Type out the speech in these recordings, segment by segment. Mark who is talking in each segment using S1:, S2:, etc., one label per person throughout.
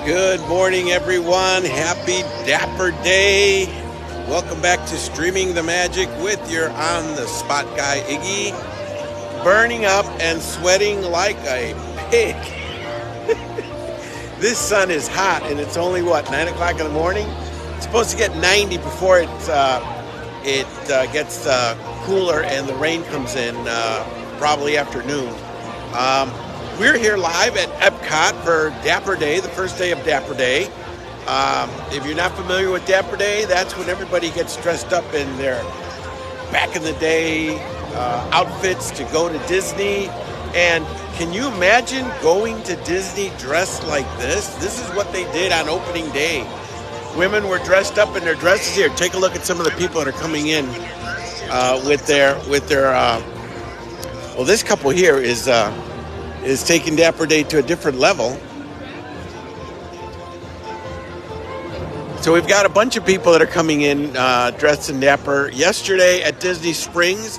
S1: Good morning, everyone. Happy Dapper Day. Welcome back to Streaming the Magic with your on-the-spot guy, Iggy. Burning up and sweating like a pig. This sun is hot, and it's only, 9 o'clock in the morning? It's supposed to get 90 before it gets cooler and the rain comes in probably afternoon. We're here live at Epcot for Dapper Day, the first day of Dapper Day. If you're not familiar with Dapper Day, that's when everybody gets dressed up in their back in the day outfits to go to Disney. And can you imagine going to Disney dressed like this? This is what they did on opening day. Women were dressed up in their dresses. Here, take a look at some of the people that are coming in with their. Well, this couple here is taking Dapper Day to a different level. So we've got a bunch of people that are coming in dressed in Dapper. Yesterday at Disney Springs,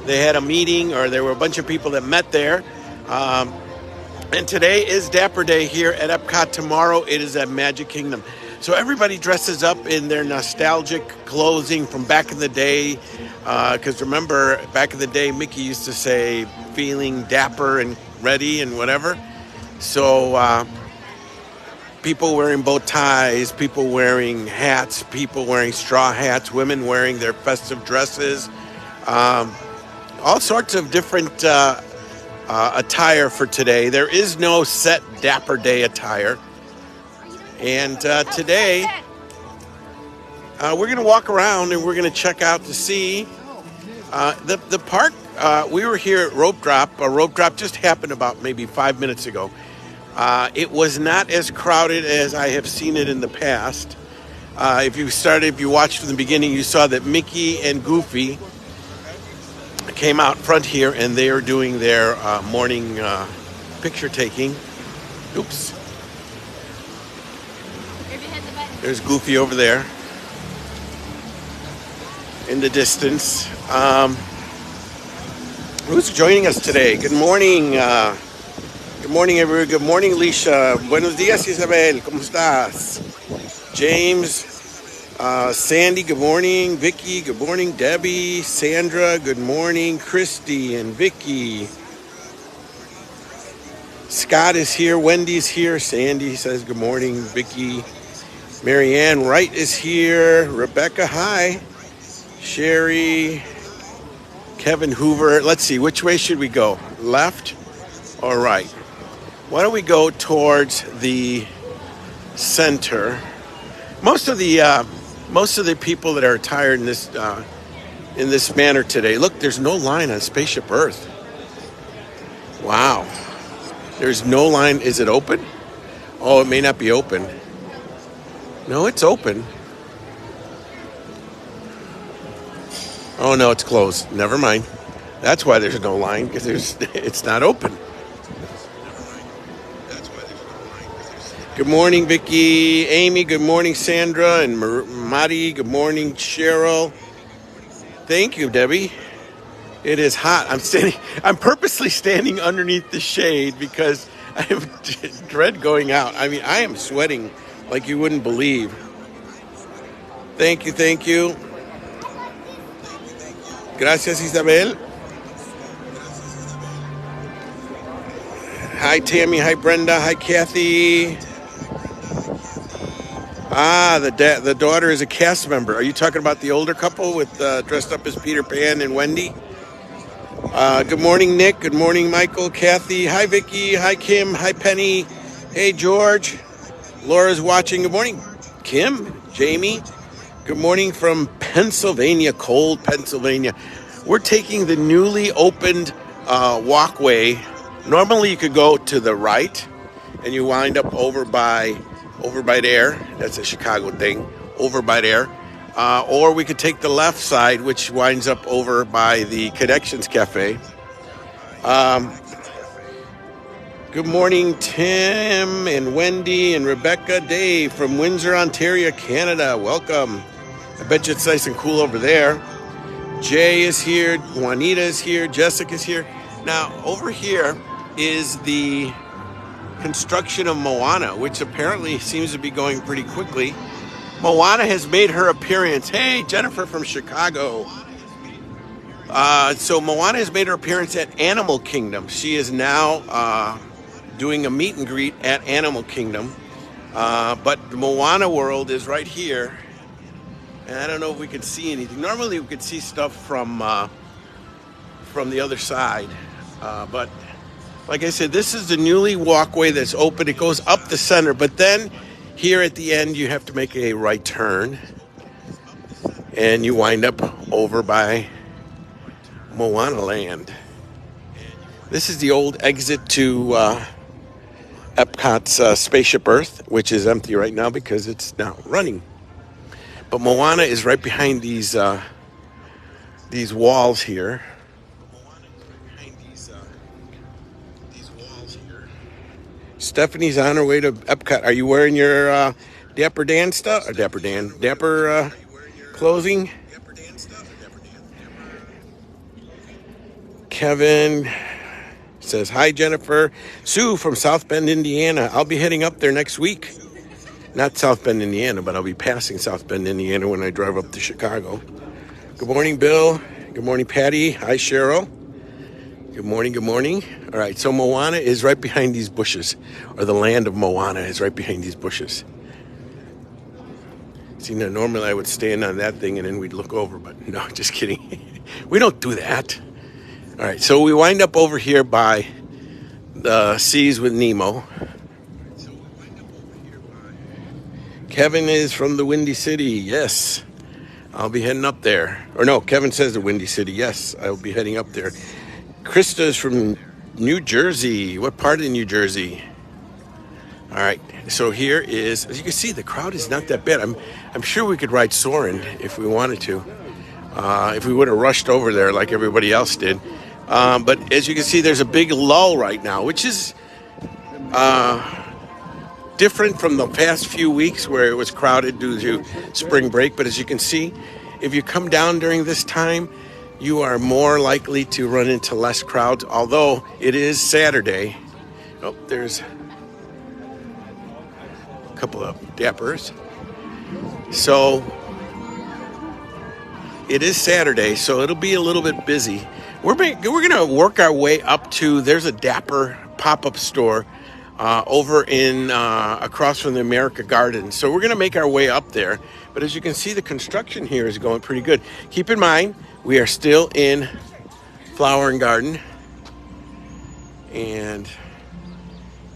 S1: they had a meeting, or there were a bunch of people that met there. And today is Dapper Day here at Epcot. Tomorrow it is at Magic Kingdom. So everybody dresses up in their nostalgic clothing from back in the day. Because remember, back in the day, Mickey used to say, feeling dapper and ready and whatever. So people wearing bow ties, people wearing hats, people wearing straw hats, women wearing their festive dresses, all sorts of different attire for today. There is no set Dapper Day attire. And today we're going to walk around and we're going to check out to see the park. We were here at Rope Drop. A rope drop just happened about maybe 5 minutes ago. It was not as crowded as I have seen it in the past. If you watched from the beginning, you saw that Mickey and Goofy came out front here, and they are doing their morning picture taking. Oops. There's Goofy over there in the distance. Who's joining us today? Good morning. Good morning, everyone. Good morning, Alicia. Buenos días, Isabel. ¿Cómo estás? James, Sandy, good morning. Vicky, good morning. Debbie, Sandra, good morning. Christy and Vicky. Scott is here. Wendy's here. Sandy says good morning. Vicky. Marianne Wright is here. Rebecca, hi. Sherry. Kevin Hoover. Let's see, which way should we go? Left or right? Why don't we go towards the center? Most of the people that are attired in this manner today. Look, there's no line on Spaceship Earth. Wow. There's no line. Is it open? Oh, it may not be open. No, it's open. Oh, no, it's closed. Never mind. That's why there's no line, because it's not open. Good morning, Vicky. Amy, good morning, Sandra. And Madi, good morning, Cheryl. Thank you, Debbie. It is hot. I'm purposely standing underneath the shade because I have dread going out. I mean, I am sweating like you wouldn't believe. Thank you. Gracias, Isabel. Hi, Tammy. Hi, Brenda. Hi, Kathy. The daughter is a cast member. Are you talking about the older couple with dressed up as Peter Pan and Wendy? Good morning, Nick. Good morning, Michael, Kathy. Hi, Vicky. Hi, Kim. Hi, Penny. Hey, George. Laura's watching. Good morning, Kim, Jamie. Good morning from Pennsylvania, cold Pennsylvania. We're taking the newly opened walkway. Normally, you could go to the right, and you wind up over by there. That's a Chicago thing. Over by there. Or we could take the left side, which winds up over by the Connections Cafe. Good morning, Tim and Wendy and Rebecca. Dave from Windsor, Ontario, Canada. Welcome. I bet you it's nice and cool over there. Jay is here. Juanita is here. Jessica's here. Now, over here is the construction of Moana, which apparently seems to be going pretty quickly. Moana has made her appearance. Hey, Jennifer from Chicago. So Moana has made her appearance at Animal Kingdom. She is now doing a meet and greet at Animal Kingdom. But the Moana world is right here. And I don't know if we can see anything. Normally we could see stuff from the other side. But like I said, this is the newly walkway that's open. It goes up the center. But then here at the end, you have to make a right turn. And you wind up over by Moana Land. This is the old exit to Epcot's Spaceship Earth, which is empty right now because it's not running. But Moana is right behind these walls here. Stephanie's on her way to Epcot. Are you wearing your Dapper Dan stuff? Or Dapper clothing? Kevin says, hi, Jennifer. Sue from South Bend, Indiana. I'll be heading up there next week. Not South Bend, Indiana, but I'll be passing South Bend, Indiana when I drive up to Chicago. Good morning, Bill. Good morning, Patty. Hi, Cheryl. Good morning, good morning. All right, so Moana is right behind these bushes, or the land of Moana is right behind these bushes. See, now normally I would stand on that thing and then we'd look over, but no, just kidding. We don't do that. All right, so we wind up over here by the Seas with Nemo. Kevin is from the Windy City. Yes, I'll be heading up there. Or no, Kevin says the Windy City. Yes, I'll be heading up there. Krista is from New Jersey. What part of New Jersey? All right, so here is, as you can see, the crowd is not that bad. I'm sure we could ride Soarin' if we wanted to. If we would have rushed over there like everybody else did. But as you can see, there's a big lull right now, which is different from the past few weeks where it was crowded due to spring break. But as you can see, if you come down during this time, you are more likely to run into less crowds, although it is Saturday. Oh, there's a couple of Dappers. So it is Saturday, so it'll be a little bit busy. We're going to work our way up to, there's a Dapper pop-up store over in across from the America Garden. So we're going to make our way up there. But as you can see, the construction here is going pretty good. Keep in mind, we are still in Flower and Garden. And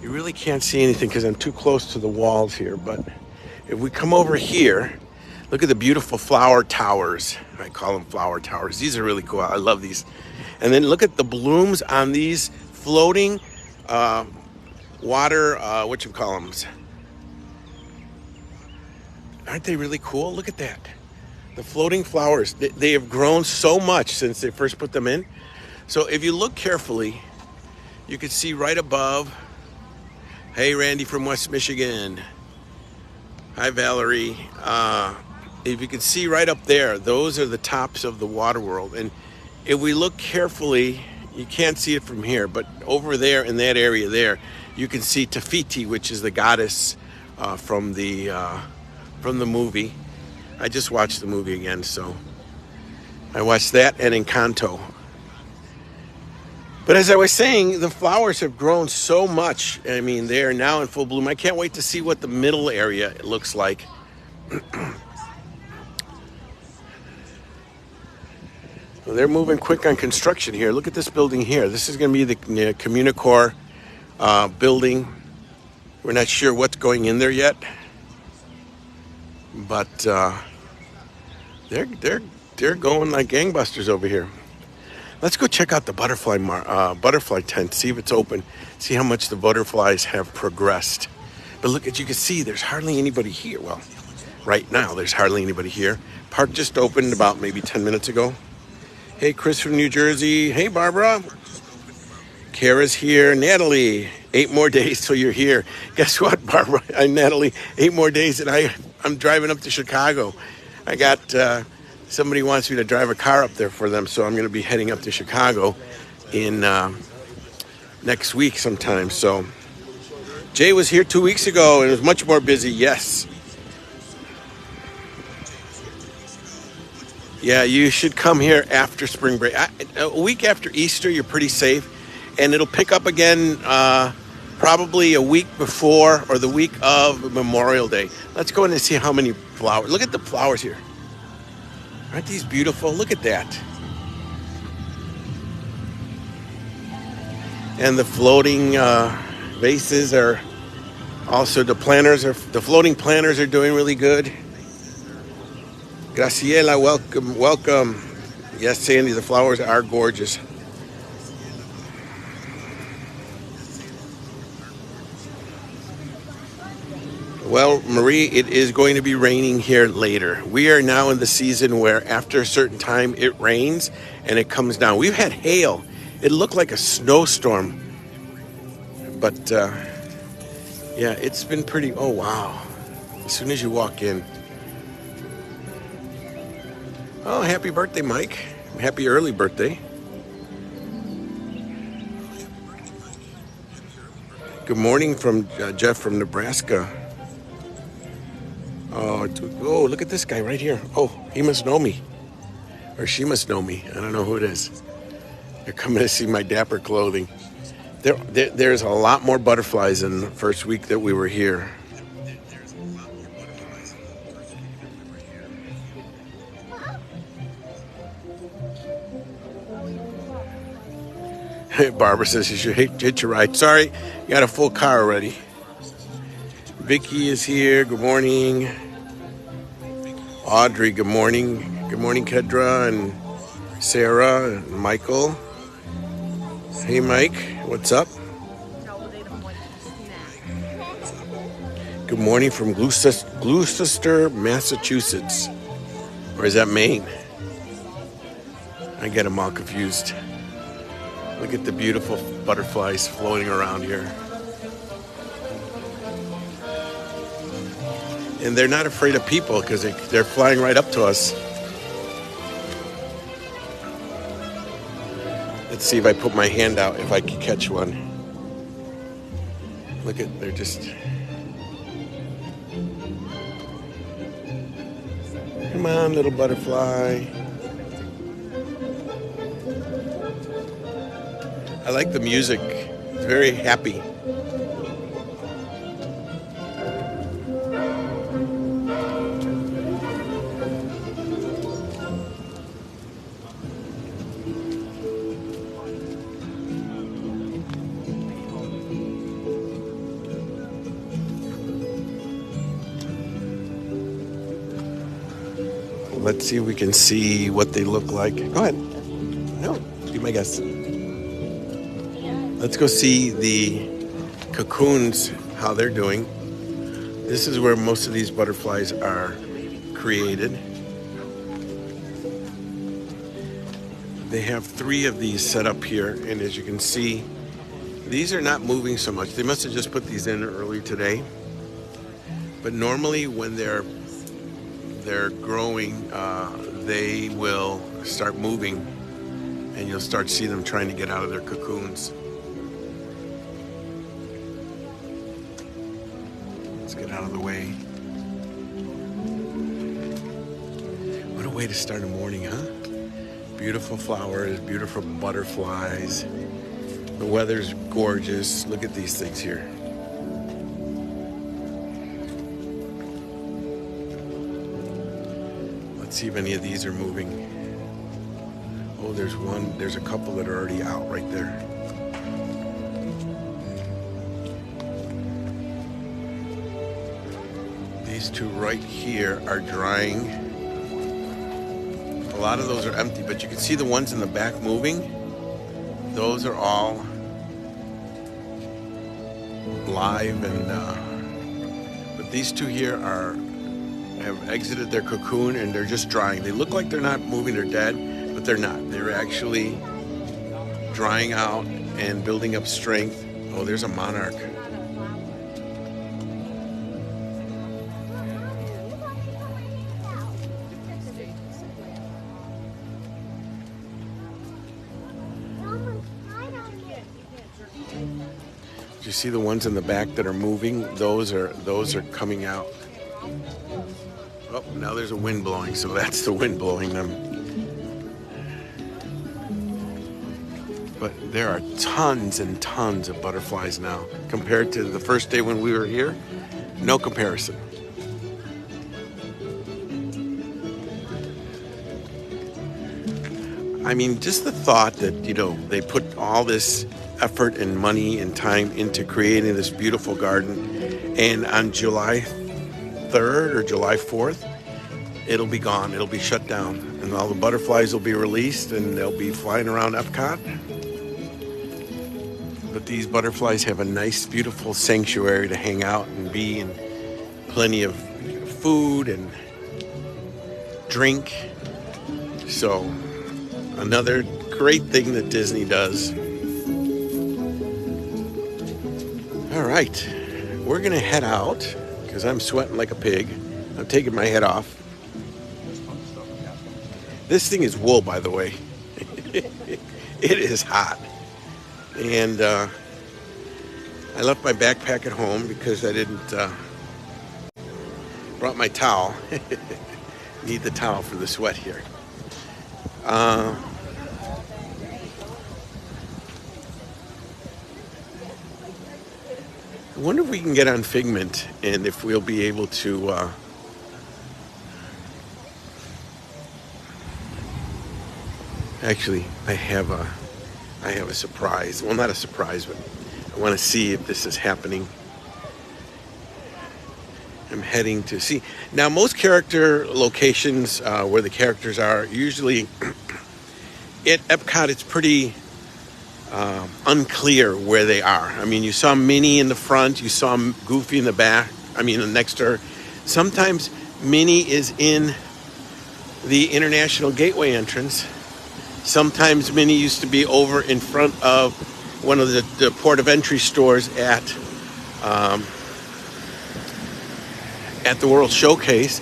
S1: you really can't see anything because I'm too close to the walls here. But if we come over here, look at the beautiful flower towers. I call them flower towers. These are really cool. I love these. And then look at the blooms on these floating water, whatchamacallums. Aren't they really cool? Look at that. The floating flowers. They have grown so much since they first put them in. So if you look carefully, you can see right above. Hey, Randy from West Michigan. Hi, Valerie. If you can see right up there, those are the tops of the water world. And if we look carefully, you can't see it from here, but over there in that area there, you can see Tafiti, which is the goddess from the movie. I just watched the movie again, so I watched that and Encanto. But as I was saying, the flowers have grown so much. I mean, they are now in full bloom. I can't wait to see what the middle area looks like. Well, they're moving quick on construction here. Look at this building here. This is going to be the Communicore building. We're not sure what's going in there yet, but they're going like gangbusters over here. Let's go check out the butterfly tent. See if it's open. See how much the butterflies have progressed. But look, as you can see, there's hardly anybody here. Well, right now there's hardly anybody here. Park just opened about maybe 10 minutes ago. Hey, Chris from New Jersey. Hey, Barbara. Kara's here. Natalie, 8 more days till you're here. Guess what, Barbara? I'm Natalie. 8 more days, and I'm driving up to Chicago. I got somebody wants me to drive a car up there for them, so I'm going to be heading up to Chicago in next week sometime. So Jay was here 2 weeks ago and was much more busy. Yes. Yeah, you should come here after spring break. A week after Easter, you're pretty safe. And it'll pick up again probably a week before or the week of Memorial Day. Let's go in and see how many flowers. Look at the flowers here. Aren't these beautiful? Look at that. And the floating vases are also, the floating planters are doing really good. Graciela, welcome. Yes, Sandy, the flowers are gorgeous. Well, Marie, it is going to be raining here later. We are now in the season where after a certain time it rains and it comes down. We've had hail. It looked like a snowstorm. But, yeah, it's been pretty, oh, wow. As soon as you walk in. Oh, happy birthday, Mike. Happy early birthday. Good morning from Jeff from Nebraska. Oh, look at this guy right here. Oh, he must know me. Or she must know me. I don't know who it is. They're coming to see my Dapper clothing. There's a lot more butterflies in the first week that we were here. Barbara says you should hitch a ride. Sorry, you got a full car already. Vicky is here. Good morning. Audrey, good morning. Good morning, Kedra and Sarah and Michael. Hey, Mike, what's up? Good morning from Gloucester, Massachusetts. Or is that Maine? I get them all confused. Look at the beautiful butterflies floating around here. And they're not afraid of people because they're flying right up to us. Let's see if I put my hand out, if I can catch one. Look at, they're just... Come on, little butterfly. I like the music. It's very happy. Let's see if we can see what they look like. Go ahead. No, be my guest. Let's go see the cocoons, how they're doing. This is where most of these butterflies are created. They have 3 of these set up here, and as you can see, these are not moving so much. They must have just put these in early today. But normally when they're growing, they will start moving, and you'll start seeing them trying to get out of their cocoons. Let's get out of the way. What a way to start a morning, huh? Beautiful flowers, beautiful butterflies. The weather's gorgeous. Look at these things here. Let's see if any of these are moving. Oh, there's one. There's a couple that are already out right there. These two right here are drying. A lot of those are empty, but you can see the ones in the back moving. Those are all live, and but these two here have exited their cocoon and they're just drying. They look like they're not moving, they're dead, but they're not. They're actually drying out and building up strength. Oh, there's a monarch. Do you see the ones in the back that are moving? Those are coming out. Oh, now there's a wind blowing, so that's the wind blowing them. But there are tons and tons of butterflies now. Compared to the first day when we were here, no comparison. I mean, just the thought that, they put all this effort and money and time into creating this beautiful garden, and on July 3rd or July 4th, it'll be gone. It'll be shut down, and all the butterflies will be released, and they'll be flying around Epcot. But these butterflies have a nice, beautiful sanctuary to hang out and be, and plenty of food and drink. So, another great thing that Disney does. All right, we're gonna head out because I'm sweating like a pig. I'm taking my head off. This thing is wool, by the way. It is hot. And I left my backpack at home because I didn't brought my towel. Need the towel for the sweat here. I wonder if we can get on Figment and if we'll be able to actually I have a surprise. Well, not a surprise, but I want to see if this is happening. I'm heading to see. Now, most character locations where the characters are, usually at Epcot, it's pretty unclear where they are. I mean, you saw Minnie in the front, you saw Goofy in the back, next to her. Sometimes Minnie is in the International Gateway entrance. Sometimes Minnie used to be over in front of one of the port of entry stores at the World Showcase.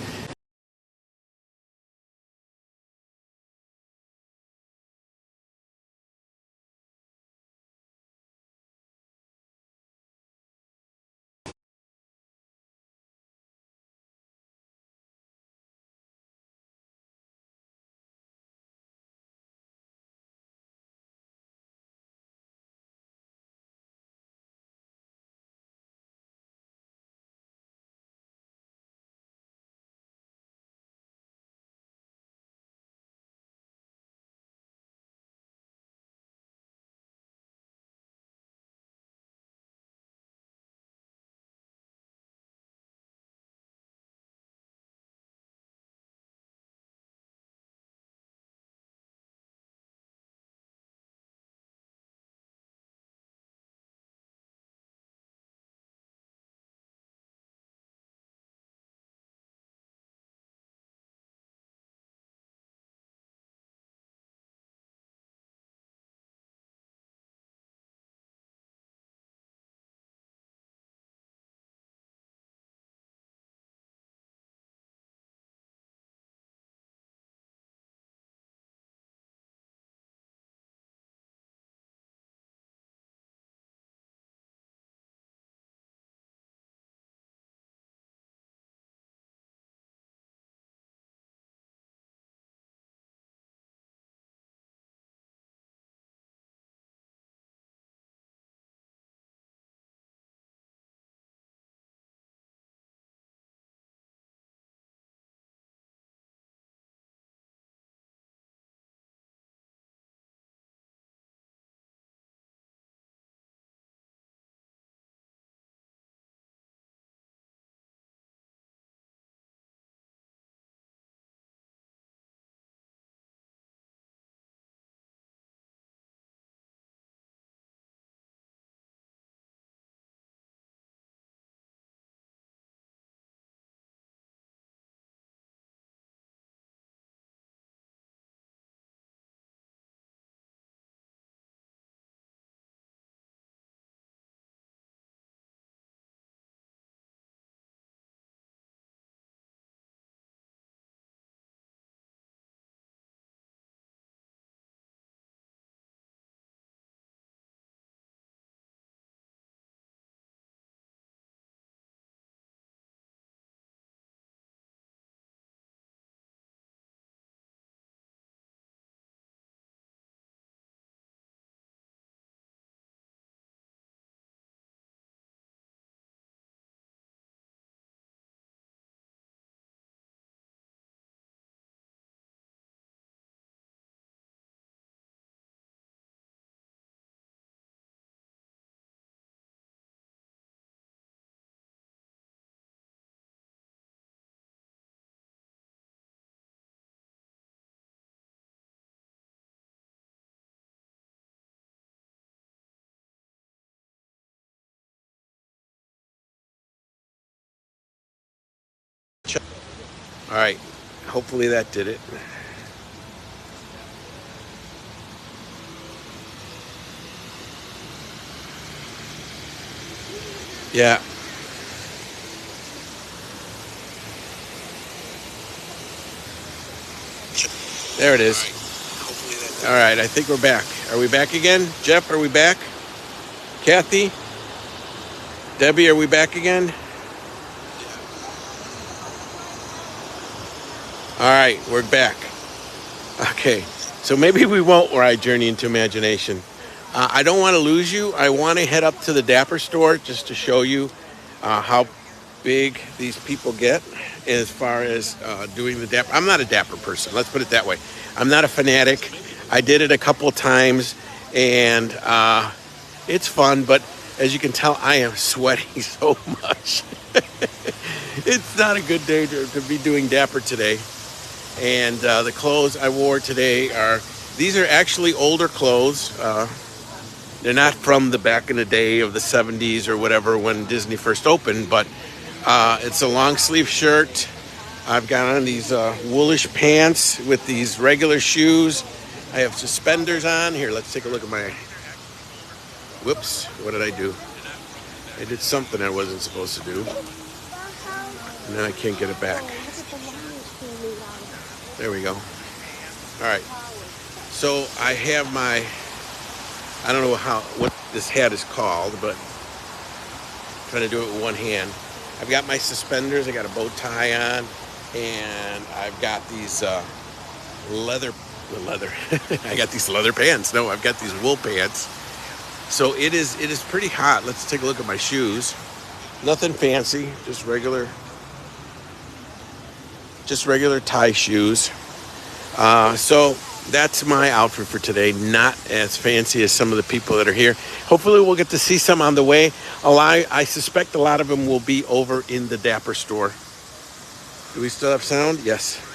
S1: All right. Hopefully that did it. Yeah. There it is. All right. I think we're back. Are we back again? Jeff, are we back? Kathy? Debbie, are we back again? All right. We're back. Okay. So maybe we won't ride Journey into Imagination. I don't want to lose you. I want to head up to the Dapper store just to show you how big these people get as far as doing the Dapper. I'm not a Dapper person. Let's put it that way. I'm not a fanatic. I did it a couple of times, and it's fun. But as you can tell, I am sweating so much. It's not a good day to be doing Dapper today. And the clothes I wore today these are actually older clothes. They're not from the back in the day of the 70s or whatever when Disney first opened, but it's a long sleeve shirt. I've got on these woolish pants with these regular shoes. I have suspenders on. Here, let's take a look at my... Whoops, what did I do? I did something I wasn't supposed to do. And then I can't get it back. There we go. All right. So I have my... I don't know what this hat is called, but I'm trying to do it with one hand. I've got my suspenders. I got a bow tie on, and I've got these leather. I got these leather pants. No, I've got these wool pants. So it is pretty hot. Let's take a look at my shoes. Nothing fancy, just regular tie shoes. So that's my outfit for today. Not as fancy as some of the people that are here. Hopefully we'll get to see some on the way. I suspect a lot of them will be over in the Dapper store. Do we still have sound? Yes.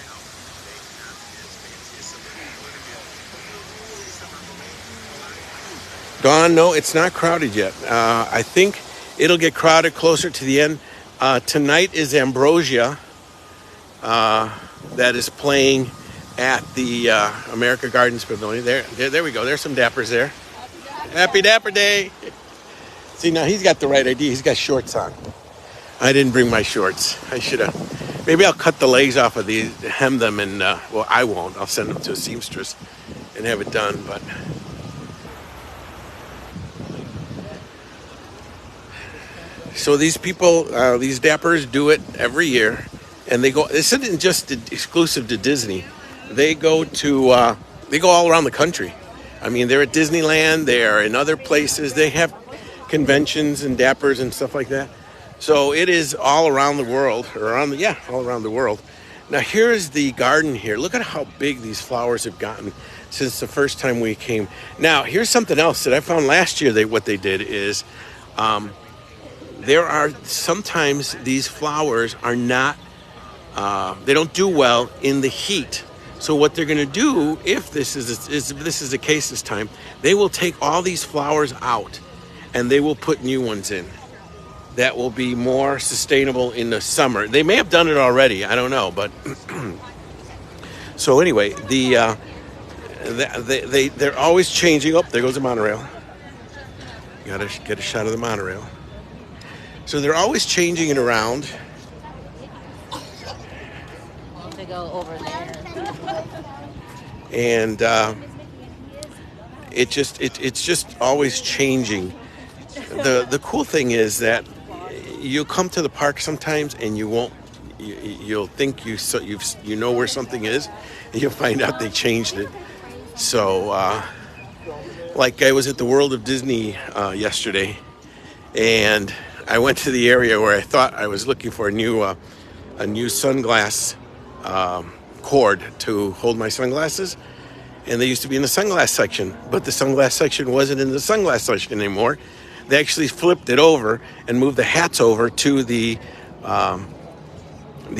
S1: Dawn, no, it's not crowded yet. I think it'll get crowded closer to the end. Tonight is Ambrosia that is playing at the America Gardens Pavilion. There we go. There's some Dappers there. Happy Dapper Day. See, now he's got the right idea. He's got shorts on. I didn't bring my shorts. I should have. Maybe I'll cut the legs off of these, hem them, and, well, I won't. I'll send them to a seamstress and have it done, but... So these people, these Dappers do it every year, and they go. This isn't just exclusive to Disney. They go all around the country. I mean, they're at Disneyland. They are in other places. They have conventions and Dappers and stuff like that. So it is all around the world, all around the world. Now here's the garden here. Look at how big these flowers have gotten since the first time we came. Now here's something else that I found last year. What they did is. There are sometimes these flowers are not, they don't do well in the heat. So what they're going to do, if this is the case this time, they will take all these flowers out and they will put new ones in. That will be more sustainable in the summer. They may have done it already. I don't know, but so anyway, they're always changing. Oh, there goes the monorail. Got to get a shot of the monorail. So they're always changing it around.
S2: To go over there.
S1: And it's just always changing. The cool thing is that you'll come to the park sometimes and you'll think you know where something is, and you'll find out they changed it. So like I was at the World of Disney yesterday, and I went to the area where I thought I was looking for a new sunglass cord to hold my sunglasses, and they used to be in the sunglass section, but the sunglass section wasn't in the sunglass section anymore. They actually flipped it over and moved the hats over to the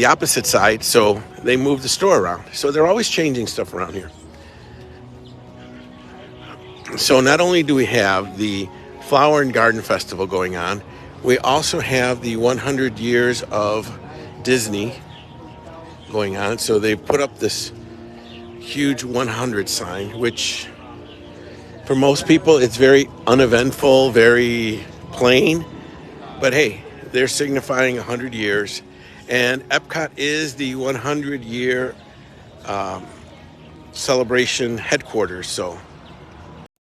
S1: opposite side, so they moved the store around. So they're always changing stuff around here. So not only do we have the Flower and Garden Festival going on, we also have the 100 years of Disney going on. So they put up this huge 100 sign, which for most people it's very uneventful, very plain. But hey, they're signifying 100 years. And Epcot is the 100-year celebration headquarters. So,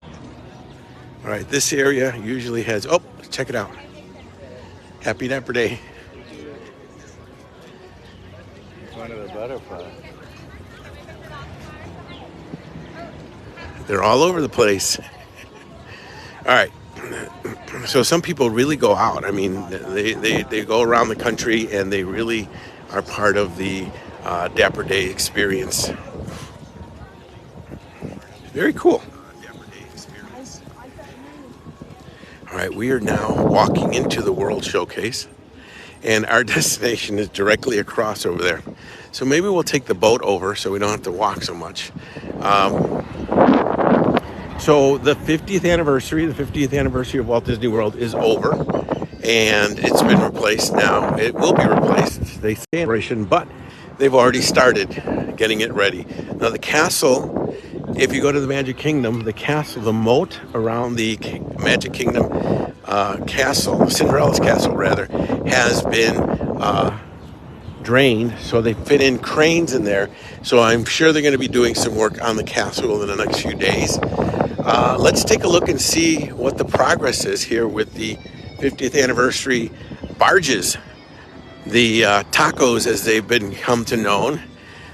S1: all right, this area usually has, oh, check it out. Happy Dapper Day.
S3: One of the butterflies.
S1: They're all over the place. All right. So some people really go out. I mean, they go around the country and they really are part of the Dapper Day experience. Very cool. All right, we are now walking into the World Showcase, and our destination is directly across over there. So maybe we'll take the boat over so we don't have to walk so much. So the 50th anniversary of Walt Disney World is over, and it's been replaced now. It will be replaced, they say, celebration, but they've already started getting it ready. Now the castle, if you go to the Magic Kingdom, the castle, the moat around the Magic Kingdom castle, Cinderella's castle rather, has been drained, so they fit in cranes in there. So I'm sure they're going to be doing some work on the castle in the next few days. Let's take a look and see what the progress is here with the 50th anniversary barges. The tacos, as they've become to known.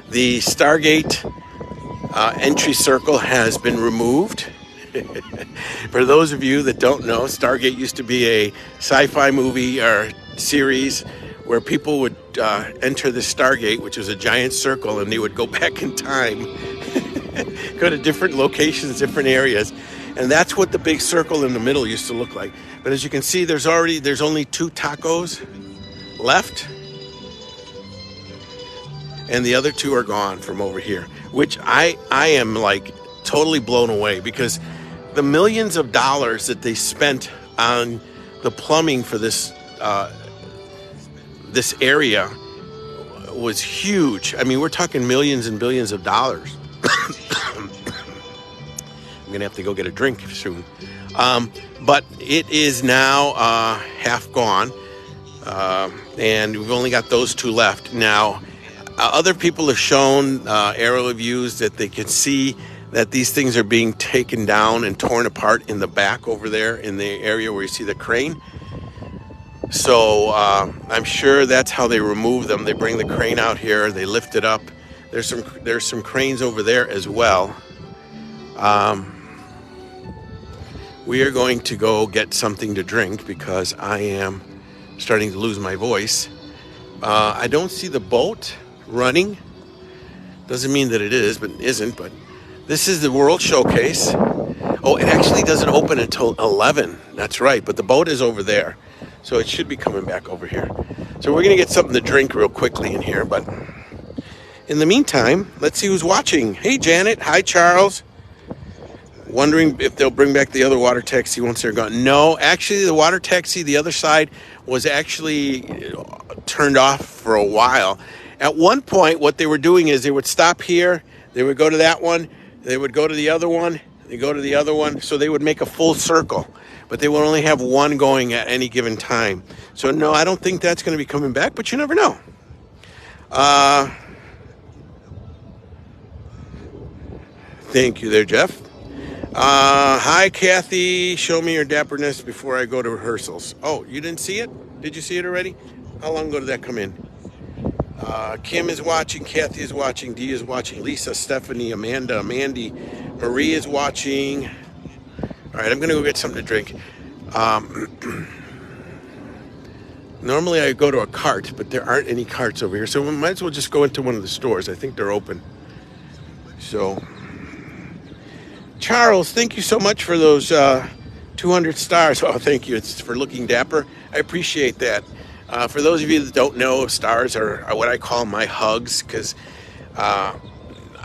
S1: The Stargate entry circle has been removed. For those of you that don't know, Stargate used to be a sci-fi movie or series where people would enter the Stargate, which was a giant circle, and they would go back in time, go to different locations, different areas. And that's what the big circle in the middle used to look like. But as you can see, there's only 2 tacos left. And the other 2 are gone from over here, which I am like totally blown away, because the millions of dollars that they spent on the plumbing for this this area was huge. I mean, we're talking millions and billions of dollars. I'm gonna have to go get a drink soon. But it is now half gone, and we've only got those 2 left now. Other people have shown aerial views that they can see that these things are being taken down and torn apart in the back over there in the area where you see the crane. So I'm sure that's how they remove them. They bring the crane out here, they lift it up. There's some cranes over there as well. We are going to go get something to drink because I am starting to lose my voice. I don't see the boat running. Doesn't mean that it is, but isn't. But this is the World Showcase. Oh, it actually doesn't open until 11. That's right, but the boat is over there. So it should be coming back over here. So we're going to get something to drink real quickly in here. But in the meantime, let's see who's watching. Hey, Janet. Hi, Charles. Wondering if they'll bring back the other water taxi once they're gone. No, actually, the water taxi, the other side, was actually turned off for a while. At one point, what they were doing is they would stop here. They would go to that one. They would go to the other one. They go to the other one. So they would make a full circle. But they would only have one going at any given time. So no, I don't think that's going to be coming back, but you never know. Thank you there, Jeff. Hi, Kathy. Show me your dapperness before I go to rehearsals. Oh, you didn't see it? Did you see it already? How long ago did that come in? Kim is watching. Kathy is watching. Dee is watching. Lisa, Stephanie, Amanda, Mandy, Marie is watching. All right, I'm going to go get something to drink. Normally I go to a cart, but there aren't any carts over here. So we might as well just go into one of the stores. I think they're open. So, Charles, thank you so much for those 200 stars. Oh, thank you. It's for looking dapper. I appreciate that. For those of you that don't know, stars are what I call my hugs, because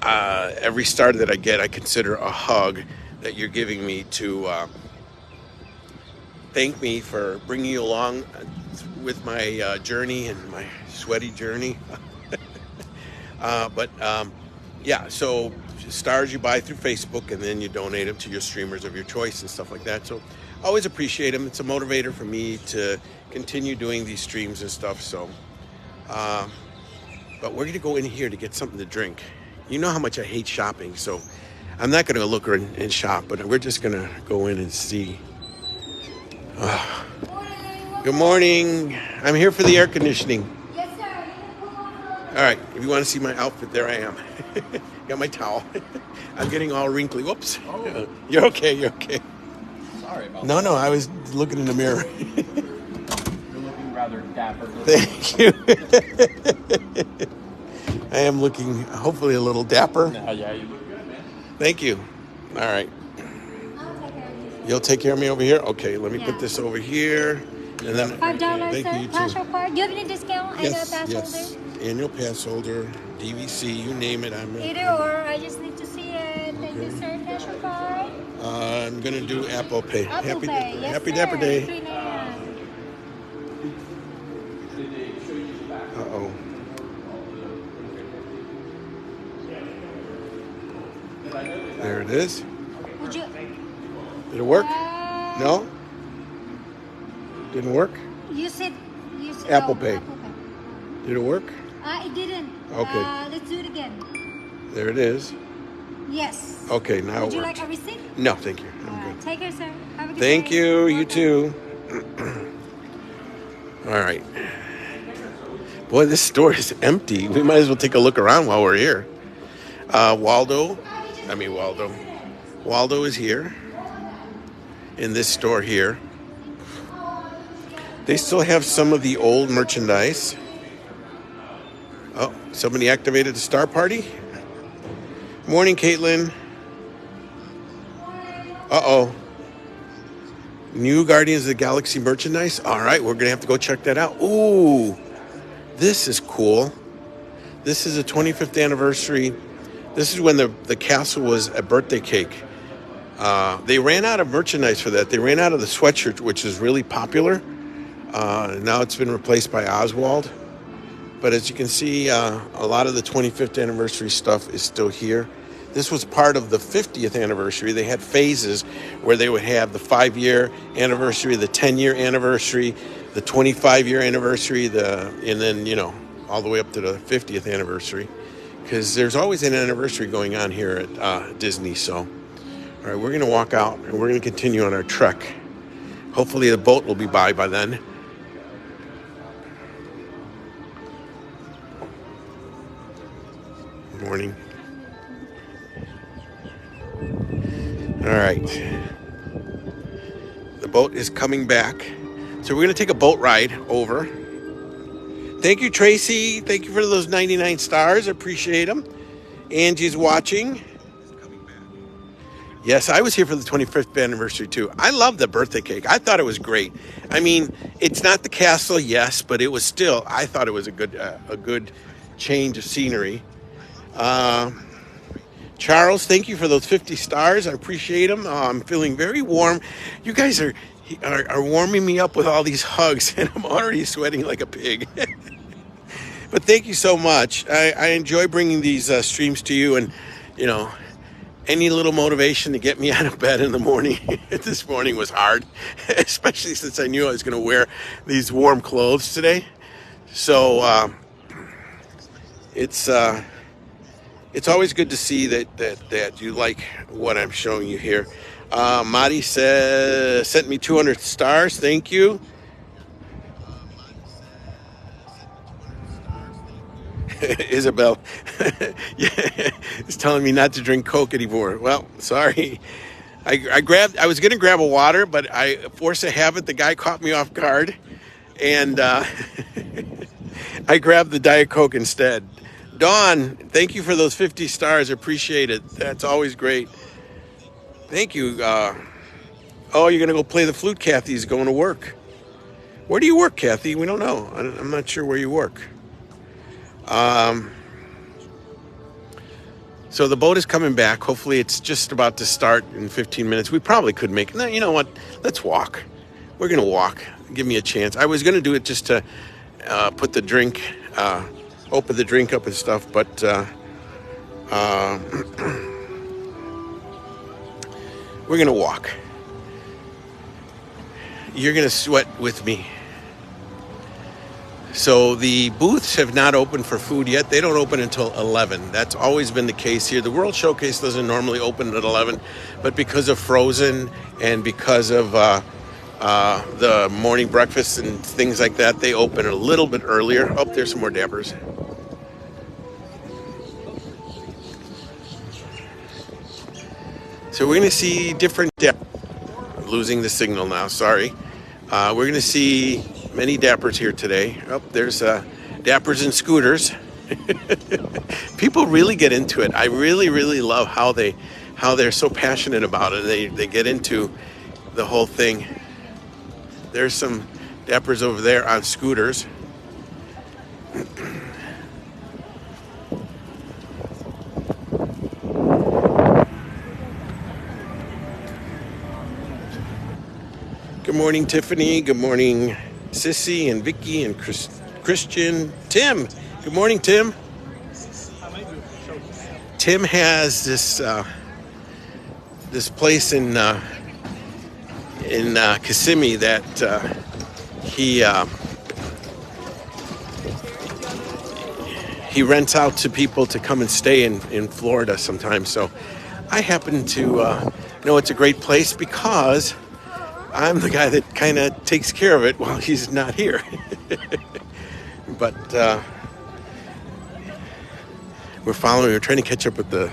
S1: every star that I get, I consider a hug that you're giving me to thank me for bringing you along with my journey and my sweaty journey. Yeah, so stars you buy through Facebook, and then you donate them to your streamers of your choice and stuff like that. So always appreciate them. It's a motivator for me to continue doing these streams and stuff. So, but we're going to go in here to get something to drink. You know how much I hate shopping, so I'm not going to look and shop, but we're just going to go in and see. Good morning. I'm here for the air conditioning.
S4: Yes, sir.
S1: All right, if you want to see my outfit, there I am. Got my towel. I'm getting all wrinkly. Whoops.
S3: Oh.
S1: You're okay, you're okay.
S3: Sorry about
S1: No, I was looking in the mirror.
S3: that. You're looking rather dapper.
S1: Thank you. I am looking, hopefully, a little dapper.
S3: Yeah, you look good, man.
S1: Thank you. All right.
S4: I'll take care of you.
S1: You'll take care of me over here? Okay, let me put
S4: Yeah.
S1: this over here. And then,
S4: $5,
S1: thank
S4: sir.
S1: you,
S4: Pass
S1: too.
S4: or card. Do you have any discount?
S1: Yes,
S4: I know pass
S1: yes. Annual pass holder, DVC, you name it.
S4: holder. Either or. I just need to see it. Thank you, sir. Pass or card.
S1: I'm going to do Apple Pay.
S4: Apple Pay. Yes,
S1: Happy
S4: sir.
S1: Dapper Day.
S4: $3.99.
S1: Uh-oh. There it is.
S4: Would you?
S1: Did it work?
S4: No.
S1: No? Didn't work?
S4: You said
S1: Apple
S4: no,
S1: Pay.
S4: Apple Pay.
S1: Did it work?
S4: It didn't.
S1: Okay.
S4: Let's do it again.
S1: There it is.
S4: Yes.
S1: Okay, now
S4: Would
S1: it
S4: you
S1: worked.
S4: like a receipt?
S1: No, thank you.
S4: All
S1: I'm
S4: right.
S1: good.
S4: Take care, sir. Have a good
S1: Thank
S4: day.
S1: you. You
S4: Welcome.
S1: too. All right. Boy, this store is empty. We might as well take a look around while we're here. Waldo is here in this store here. They still have some of the old merchandise. Oh, somebody activated the Star Party. Morning, Caitlin. Uh-oh. New Guardians of the Galaxy merchandise. All right, we're going to have to go check that out. Ooh, this is cool. This is a 25th anniversary. This is when the castle was a birthday cake. They ran out of merchandise for that. They ran out of the sweatshirt, which is really popular. Now it's been replaced by Oswald. But as you can see, a lot of the 25th anniversary stuff is still here. This was part of the 50th anniversary. They had phases where they would have the 5-year anniversary, the 10-year anniversary, the 25-year anniversary, and then, all the way up to the 50th anniversary. Because there's always an anniversary going on here at Disney. So, all right, we're going to walk out and we're going to continue on our trek. Hopefully the boat will be by then. Good morning. All right. The boat is coming back. So we're going to take a boat ride over. Thank you, Tracy. Thank you for those 99 stars. I appreciate them. Angie's watching. Yes, I was here for the 25th anniversary, too. I love the birthday cake. I thought it was great. I mean, it's not the castle, yes, but it was still, I thought it was a good change of scenery. Charles, thank you for those 50 stars. I appreciate them. I'm feeling very warm. You guys are warming me up with all these hugs, and I'm already sweating like a pig. But thank you so much. I enjoy bringing these streams to you, and, any little motivation to get me out of bed in the morning. This morning was hard, especially since I knew I was going to wear these warm clothes today. So it's always good to see that you like what I'm showing you here. Madi sent me 200 stars. Thank you. Isabel is telling me not to drink Coke anymore. Well, sorry. I was going to grab a water, but I force of habit, the guy caught me off guard, and I grabbed the Diet Coke instead. Dawn, thank you for those 50 stars. Appreciate it. That's always great. Thank you. You're going to go play the flute. Kathy's going to work. Where do you work, Kathy? We don't know. I'm not sure where you work. So the boat is coming back. Hopefully it's just about to start in 15 minutes. We probably could make it. No, you know what? Let's walk. We're going to walk. Give me a chance. I was going to do it just to put the drink open the drink up and stuff, but we're gonna walk. You're gonna sweat with me. So the booths have not opened for food yet. They don't open until 11. That's always been the case here. The World Showcase doesn't normally open at 11, but because of Frozen and because of the morning breakfast and things like that, they open a little bit earlier. Oh, there's some more Dappers. So we're going to see different Dappers. I'm losing the signal now, sorry. We're going to see many Dappers here today. Oh, there's Dappers and scooters. People really get into it. I really, really love how they're so passionate about it. They get into the whole thing. There's some Dappers over there on scooters. Good morning, Tiffany. Good morning, Sissy and Vicky and Christian. Tim. Good morning, Tim. Tim has this place in Kissimmee that he rents out to people to come and stay in Florida sometimes. So I happen to know it's a great place because I'm the guy that kind of takes care of it while he's not here. But we're trying to catch up with the...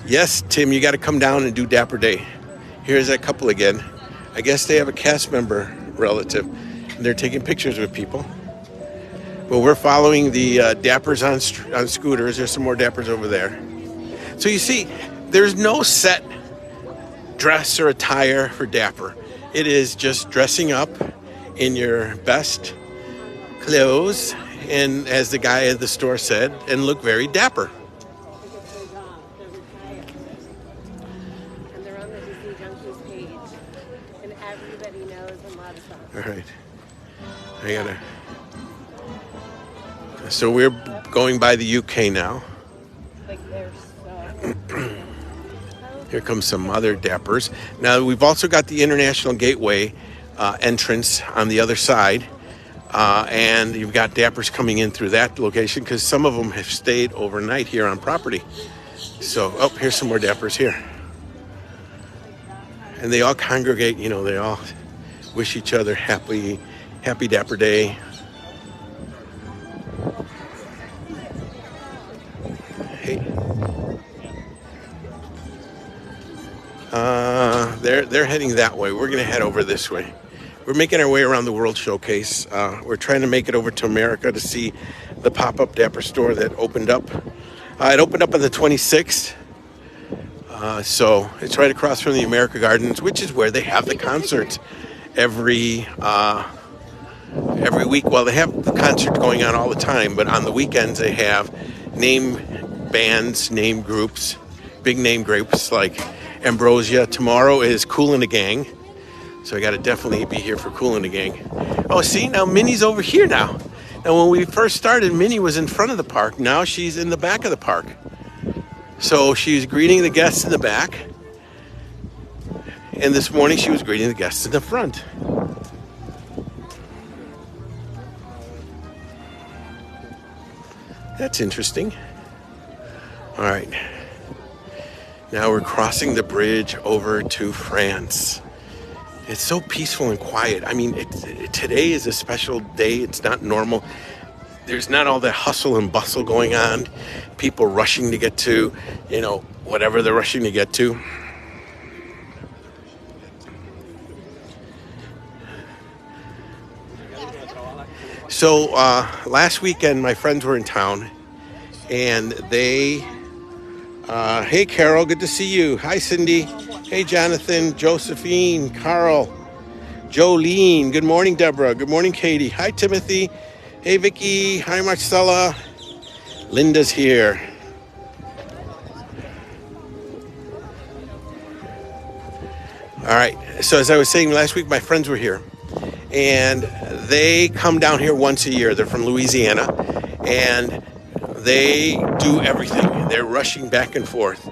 S1: Yes, Tim, you got to come down and do Dapper Day. Here's that couple again. I guess they have a cast member relative, and they're taking pictures with people. Well, we're following the Dappers on scooters. There's some more Dappers over there. So you see, there's no set dress or attire for Dapper. It is just dressing up in your best clothes, and as the guy at the store said, and look very dapper.
S5: And they're on the Disney Junkies page, and everybody knows and loves them.
S1: All right, so we're going by the UK now.
S5: Like they're so...
S1: Here comes some other Dappers. Now, we've also got the International Gateway entrance on the other side. And you've got Dappers coming in through that location because some of them have stayed overnight here on property. So, oh, here's some more Dappers here. And they all congregate, they all wish each other happy Dapper Day. Hey. They're heading that way. We're going to head over this way. We're making our way around the World Showcase. We're trying to make it over to America to see the pop-up Dapper store that opened up. It opened up on the 26th. So it's right across from the America Gardens, which is where they have the concerts every week. Well, they have the concert going on all the time, but on the weekends they have name bands, name groups, big name groups like Ambrosia. Tomorrow is Kool and the Gang. So I got to definitely be here for Kool and the Gang. Oh, see, now Minnie's over here now. Now, when we first started, Minnie was in front of the park. Now she's in the back of the park. So she's greeting the guests in the back. And this morning she was greeting the guests in the front. That's interesting. All right. Now we're crossing the bridge over to France. It's so peaceful and quiet. I mean, today is a special day. It's not normal. There's not all that hustle and bustle going on. People rushing to get to, whatever they're rushing to get to. So last weekend, my friends were in town, and they... hey, Carol, good to see you. Hi, Cindy. Hey, Jonathan, Josephine, Carl, Jolene. Good morning, Deborah. Good morning, Katie. Hi, Timothy. Hey, Vicky. Hi, Marcella. Linda's here. All right. So as I was saying, last week my friends were here, and they come down here once a year. They're from Louisiana, and they do everything. They're rushing back and forth.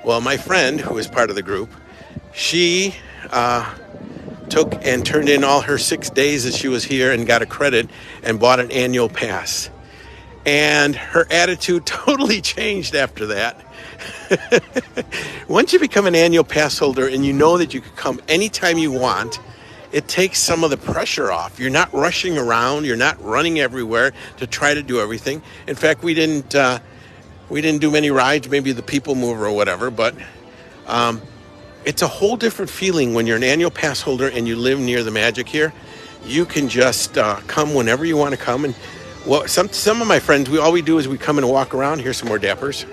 S1: Well, my friend, who is part of the group, she took and turned in all her 6 days that she was here and got a credit and bought an annual pass. And her attitude totally changed after that. Once you become an annual pass holder and you know that you can come anytime you want, it takes some of the pressure off. You're not rushing around. You're not running everywhere to try to do everything. In fact, we didn't do many rides, maybe the People Mover or whatever, but it's a whole different feeling when you're an annual pass holder and you live near the Magic here. You can just come whenever you want to come. And some of my friends, all we do is we come and walk around. Here's some more Dappers.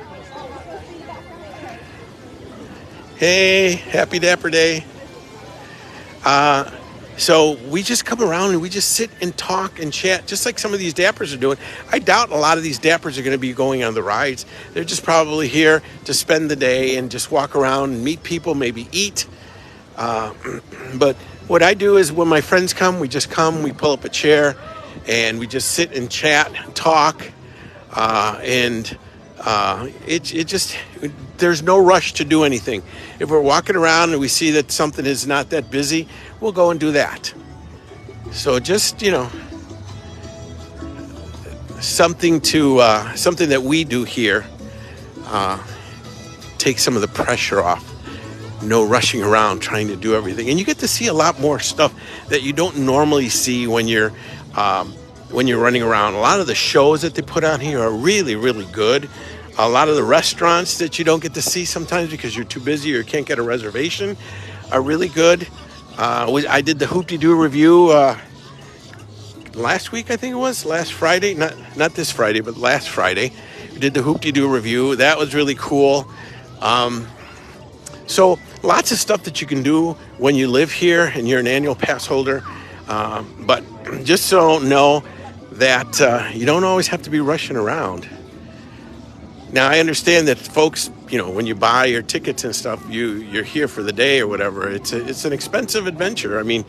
S1: Hey, happy Dapper Day. So we just come around and we just sit and talk and chat, just like some of these Dappers are doing. I doubt a lot of these Dappers are going to be going on the rides. They're just probably here to spend the day and just walk around and meet people, maybe eat. But what I do is when my friends come, we pull up a chair, and we just sit and chat and talk. There's no rush to do anything. If we're walking around and we see that something is not that busy, we'll go and do that. So just, something that we do here, take some of the pressure off. No rushing around trying to do everything. And you get to see a lot more stuff that you don't normally see when you're running around. A lot of the shows that they put on here are really, really good. A lot of the restaurants that you don't get to see sometimes because you're too busy or can't get a reservation are really good. I did the Hoop-de-Doo review last week, I think it was, last Friday. Not this Friday, but last Friday. We did the Hoop-de-Doo review. That was really cool. So lots of stuff that you can do when you live here and you're an annual pass holder. But just so know that you don't always have to be rushing around. Now, I understand that folks, when you buy your tickets and stuff, you're here for the day or whatever. It's an expensive adventure. I mean,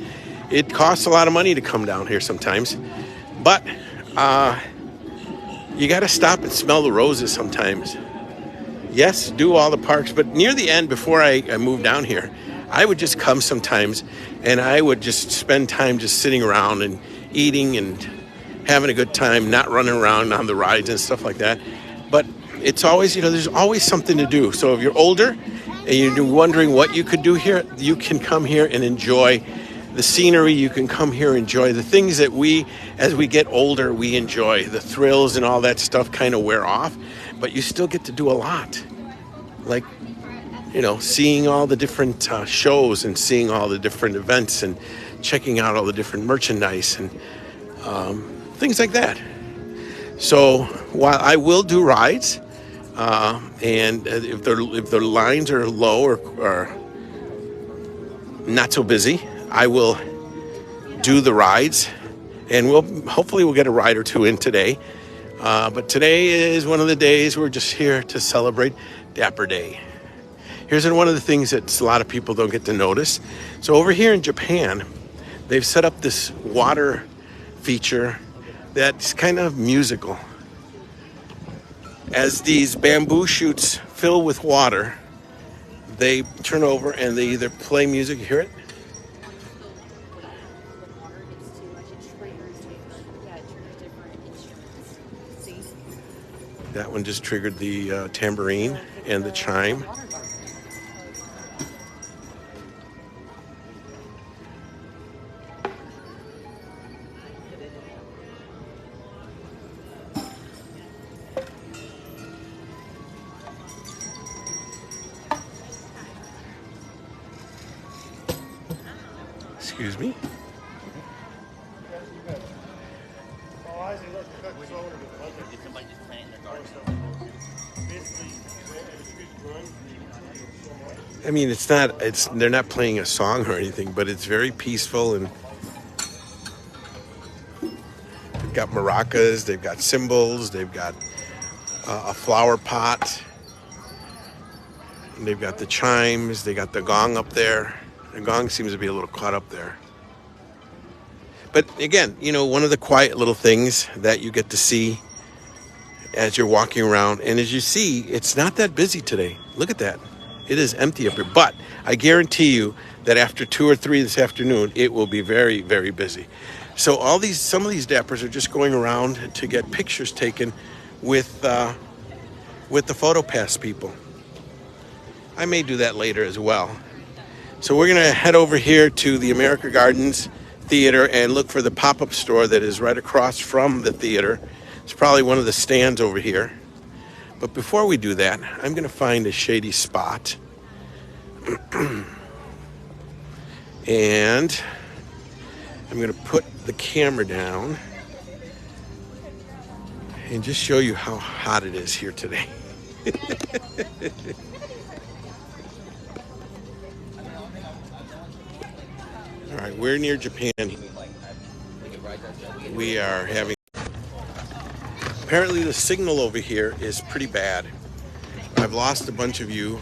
S1: it costs a lot of money to come down here sometimes. But you got to stop and smell the roses sometimes. Yes, do all the parks. But near the end, before I moved down here, I would just come sometimes, and I would just spend time just sitting around and eating and having a good time, not running around on the rides and stuff like that. But it's always, there's always something to do. So if you're older and you're wondering what you could do here, you can come here and enjoy the scenery. You can come here and enjoy the things that as we get older, we enjoy. The thrills and all that stuff kind of wear off, but you still get to do a lot. Like, seeing all the different shows and seeing all the different events and checking out all the different merchandise and things like that. So while I will do rides, and if the lines are low or not so busy, I will do the rides, and hopefully we'll get a ride or two in today. But today is one of the days we're just here to celebrate Dapper Day. Here's one of the things that a lot of people don't get to notice. So over here in Japan, they've set up this water feature that's kind of musical. As these bamboo shoots fill with water, they turn over and they either play music. You hear it? That one just triggered the tambourine and the chime. Excuse me. I mean, they're not playing a song or anything, but it's very peaceful, and they've got maracas, they've got cymbals, they've got a flower pot, and they've got the chimes, they got the gong up there. The gong seems to be a little caught up there. But again, one of the quiet little things that you get to see as you're walking around, and as you see, it's not that busy today. Look at that. It is empty up here. But I guarantee you that after 2 or 3 this afternoon, it will be very, very busy. So some of these dappers are just going around to get pictures taken with the photo pass people. I may do that later as well. So we're going to head over here to the America Gardens Theater and look for the pop-up store that is right across from the theater. It's probably one of the stands over here. But before we do that, I'm going to find a shady spot. And I'm going to put the camera down and just show you how hot it is here today. All right, we're near Japan. We are having... Apparently the signal over here is pretty bad. I've lost a bunch of you.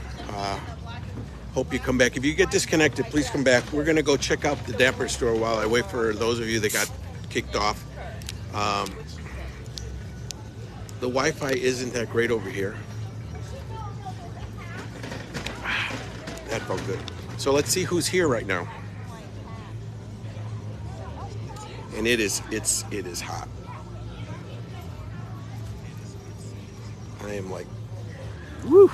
S1: Hope you come back. If you get disconnected, please come back. We're going to go check out the Dapper store while I wait for those of you that got kicked off. The Wi-Fi isn't that great over here. That felt good. So let's see who's here right now. And it is hot. I am like, woo.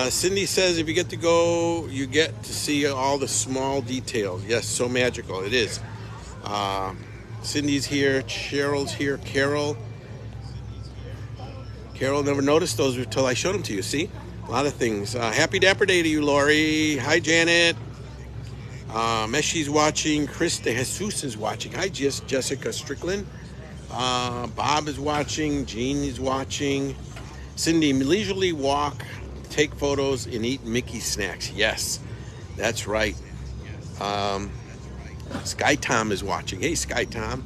S1: Cindy says if you get to go, you get to see all the small details. Yes, so magical. It is. Cindy's here. Cheryl's here. Carol never noticed those until I showed them to you. See? A lot of things. Happy Dapper Day to you, Lori. Hi, Janet. Meshi's watching. Chris De Jesus is watching. Hi, Jessica Strickland. Bob is watching. Jean is watching. Cindy, leisurely walk, take photos, and eat Mickey snacks. Yes, that's right. Sky Tom is watching. Hey, Sky Tom.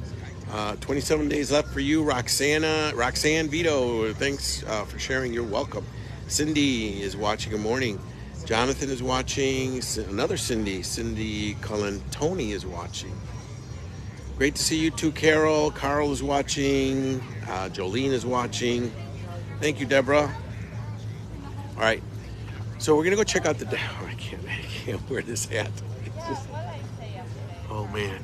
S1: 27 days left for you, Roxanne Vito. Thanks for sharing. You're welcome. Cindy is watching. Good morning. Jonathan is watching. Another Cindy Cullen. Tony is watching. Great to see you too, Carol. Carl is watching. Jolene is watching. Thank you, Deborah. All right. So we're going to go check out the... I can't wear this hat. Oh, man.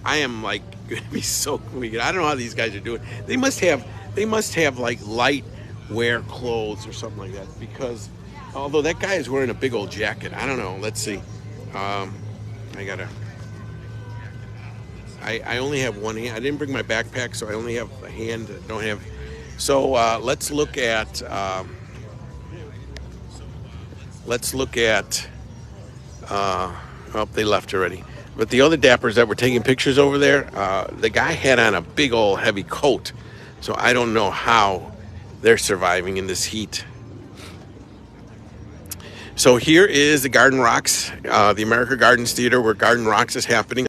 S1: I am like going to be so weak. I don't know how these guys are doing. They must have like light wear clothes or something like that, because although that guy is wearing a big old jacket, I don't know. Let's see. I only have one hand. I didn't bring my backpack, so I only have a hand. I don't have. So let's look at. Oh, they left already. But the other dappers that were taking pictures over there, the guy had on a big old heavy coat. So I don't know how they're surviving in this heat. So here is the Garden Rocks, the America Gardens Theater, where Garden Rocks is happening.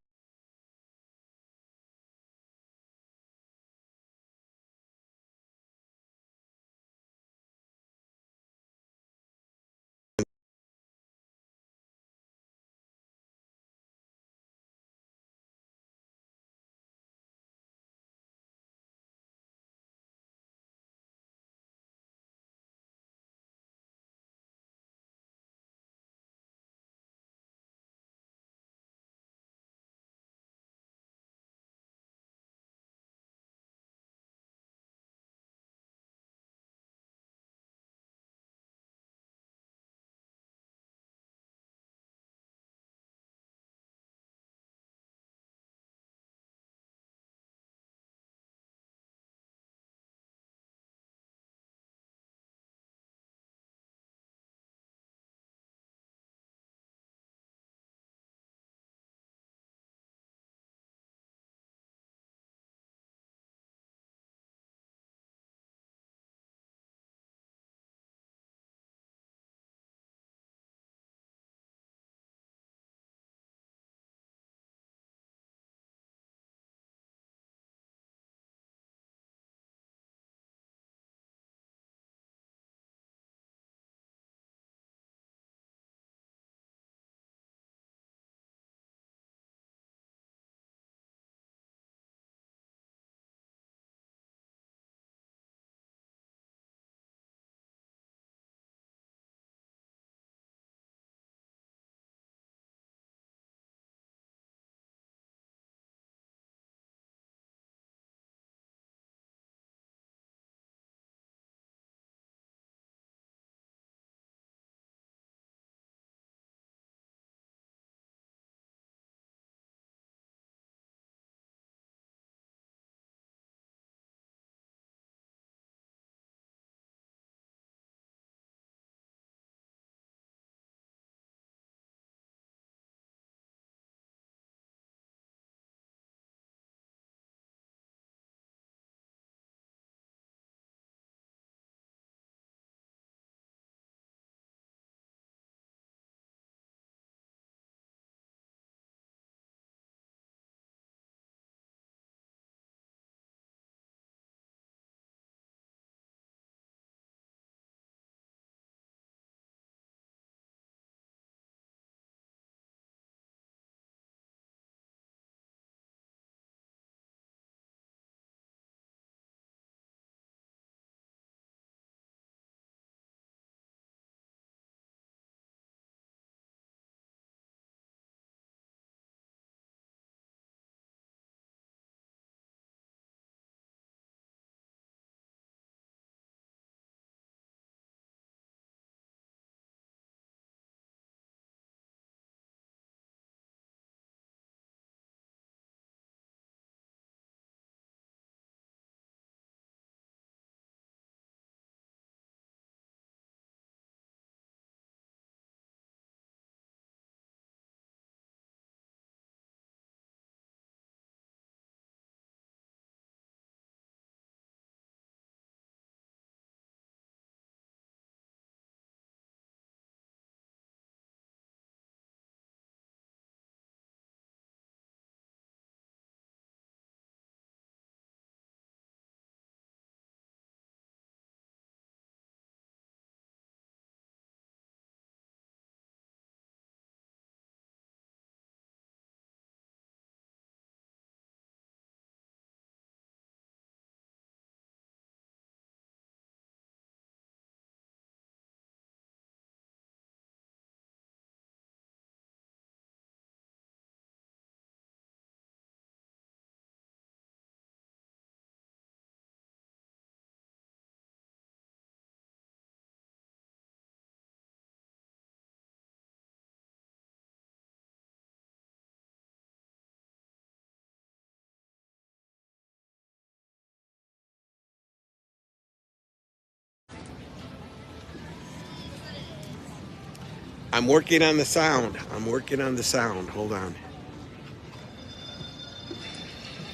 S1: I'm working on the sound. Hold on.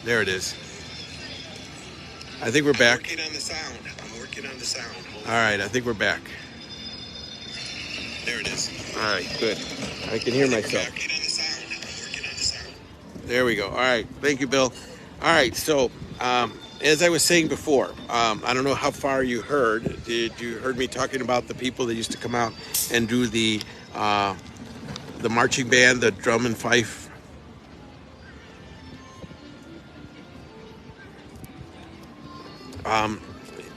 S1: There it is. I think we're back. I'm working on the sound. All right, I think we're back. There it is. All right, good. I can hear myself. There we go. All right, thank you, Bill. All right, so as I was saying before, I don't know how far you heard. Did you heard me talking about the people that used to come out and do the marching band, the drum and fife?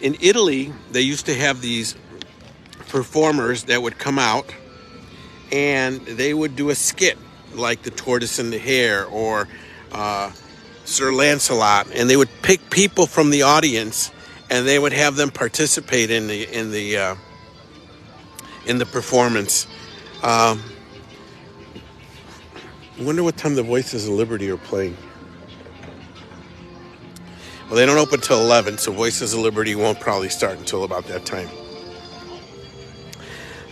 S1: In Italy, they used to have these performers that would come out and they would do a skit like the Tortoise and the Hare or Sir Lancelot, and they would pick people from the audience and they would have them participate in the performance. I wonder what time the Voices of Liberty are playing. Well, they don't open till 11, so Voices of Liberty won't probably start until about that time.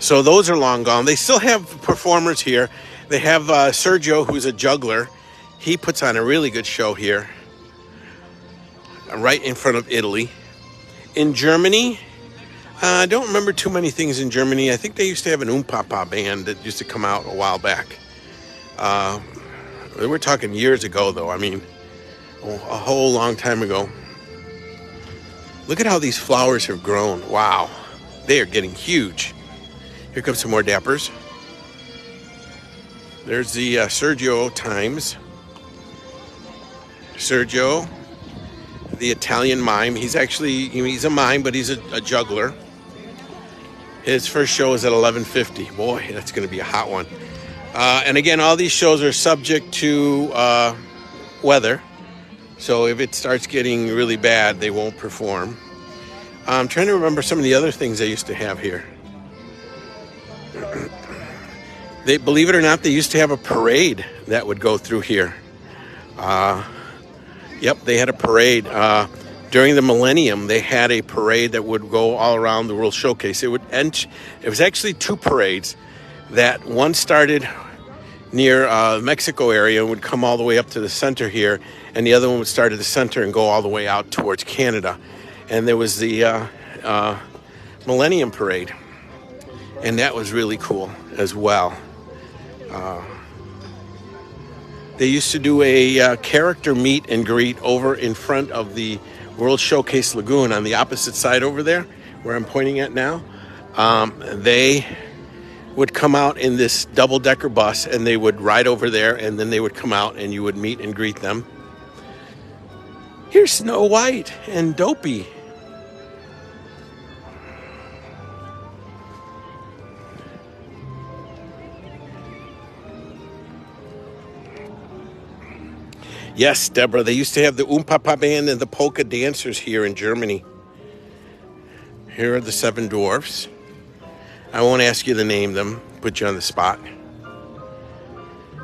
S1: So those are long gone. They still have performers here. They have Sergio, who's a juggler. He puts on a really good show here, right in front of Italy. In Germany, I don't remember too many things in Germany. I think they used to have an Papa band that used to come out a while back. We're talking years ago, though. I mean, a whole long time ago. Look at how these flowers have grown. Wow. They are getting huge. Here comes some more Dappers. There's the Sergio Times. Sergio, the Italian mime. He's a mime, but he's a juggler. His first show is at 11:50. Boy, that's going to be a hot one. And again, all these shows are subject to weather. So if it starts getting really bad, they won't perform. I'm trying to remember some of the other things they used to have here. They, believe it or not, they used to have a parade that would go through here. Yep, they had a parade. During the millennium, they had a parade that would go all around the World Showcase. It was actually two parades. That one started near Mexico area and would come all the way up to the center here, and the other one would start at the center and go all the way out towards Canada. And there was the Millennium Parade, and that was really cool as well. They used to do a character meet and greet over in front of the World Showcase Lagoon on the opposite side over there, where I'm pointing at now. They would come out in this double-decker bus, and they would ride over there, and then they would come out, and you would meet and greet them. Here's Snow White and Dopey. Yes, Deborah, they used to have the Papa band and the polka dancers here in Germany. Here are the Seven Dwarfs. I won't ask you to name them, put you on the spot.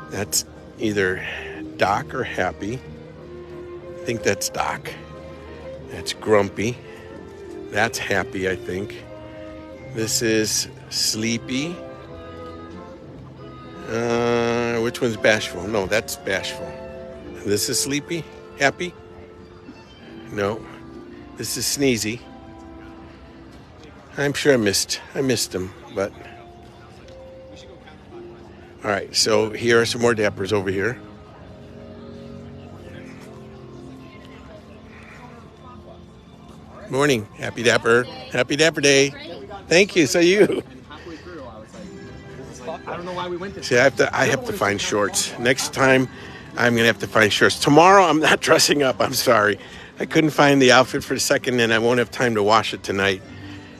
S1: That's either Doc or Happy. I think that's Doc. That's Grumpy. That's Happy, I think. This is Sleepy. Which one's Bashful? No, that's Bashful. This is Sleepy? Happy? No. This is Sneezy. I'm sure I missed him, but... All right, so here are some more Dappers over here. Morning. Happy Dapper. Happy Dapper Day. Thank you. So you.
S3: I don't know why we went this.
S1: See, I have to find shorts. Next time, I'm going to have to find shorts. Tomorrow, I'm not dressing up. I'm sorry. I couldn't find the outfit for a second, and I won't have time to wash it tonight.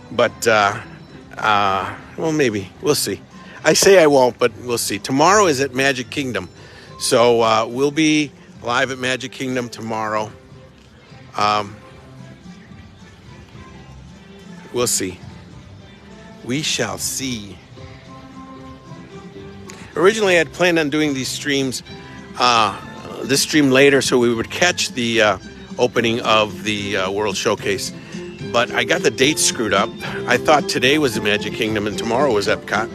S1: But, well, maybe. We'll see. I say I won't, but we'll see. Tomorrow is at Magic Kingdom. So we'll be live at Magic Kingdom tomorrow. We'll see. We shall see. Originally, I'd planned on doing these streams, this stream later, so we would catch the opening of the World Showcase. But I got the dates screwed up. I thought today was the Magic Kingdom and tomorrow was Epcot.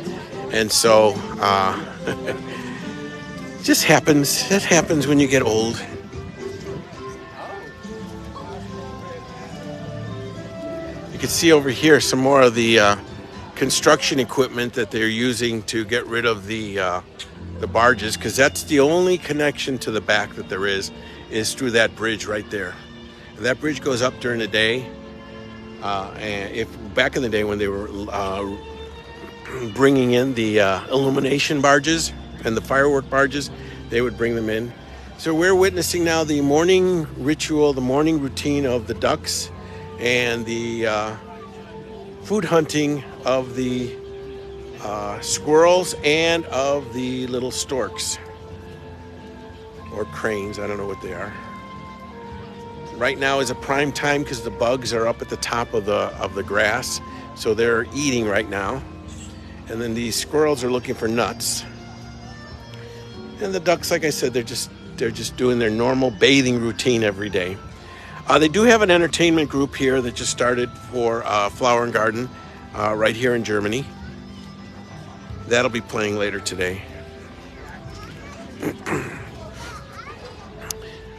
S1: And so just happens. That happens when you get old. You can see over here some more of the construction equipment that they're using to get rid of the barges, because that's the only connection to the back that there is through that bridge right there. And that bridge goes up during the day. And if back in the day when they were bringing in the illumination barges and the firework barges, they would bring them in. So we're witnessing now the morning ritual, the morning routine of the ducks and the food hunting of the squirrels and of the little storks or cranes. I don't know what they are. Right now is a prime time because the bugs are up at the top of the grass, so they're eating right now. And then these squirrels are looking for nuts. And the ducks, like I said, they're just doing their normal bathing routine every day. They do have an entertainment group here that just started for Flower and Garden right here in Germany. That'll be playing later today.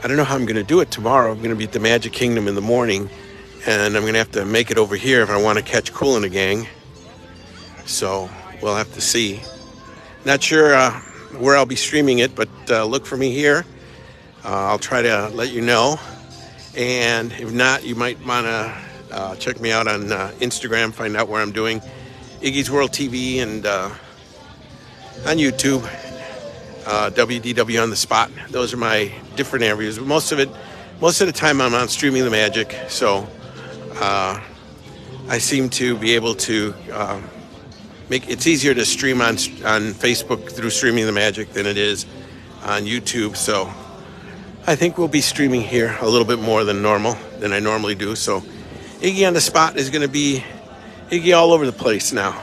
S1: I don't know how I'm going to do it tomorrow. I'm going to be at the Magic Kingdom in the morning, and I'm going to have to make it over here if I want to catch Kool and the Gang. So we'll have to see. Not sure where I'll be streaming it, but look for me here. I'll try to let you know. And if not, you might want to check me out on Instagram, find out where I'm doing. Iggy's World TV, and on YouTube, WDW on the Spot. Those are my different areas. But most of the time I'm on Streaming the Magic. So I seem to be able to make it's easier to stream on Facebook through Streaming the Magic than it is on YouTube. So I think we'll be streaming here a little bit more than I normally do. So Iggy on the Spot is going to be Iggy all over the place now.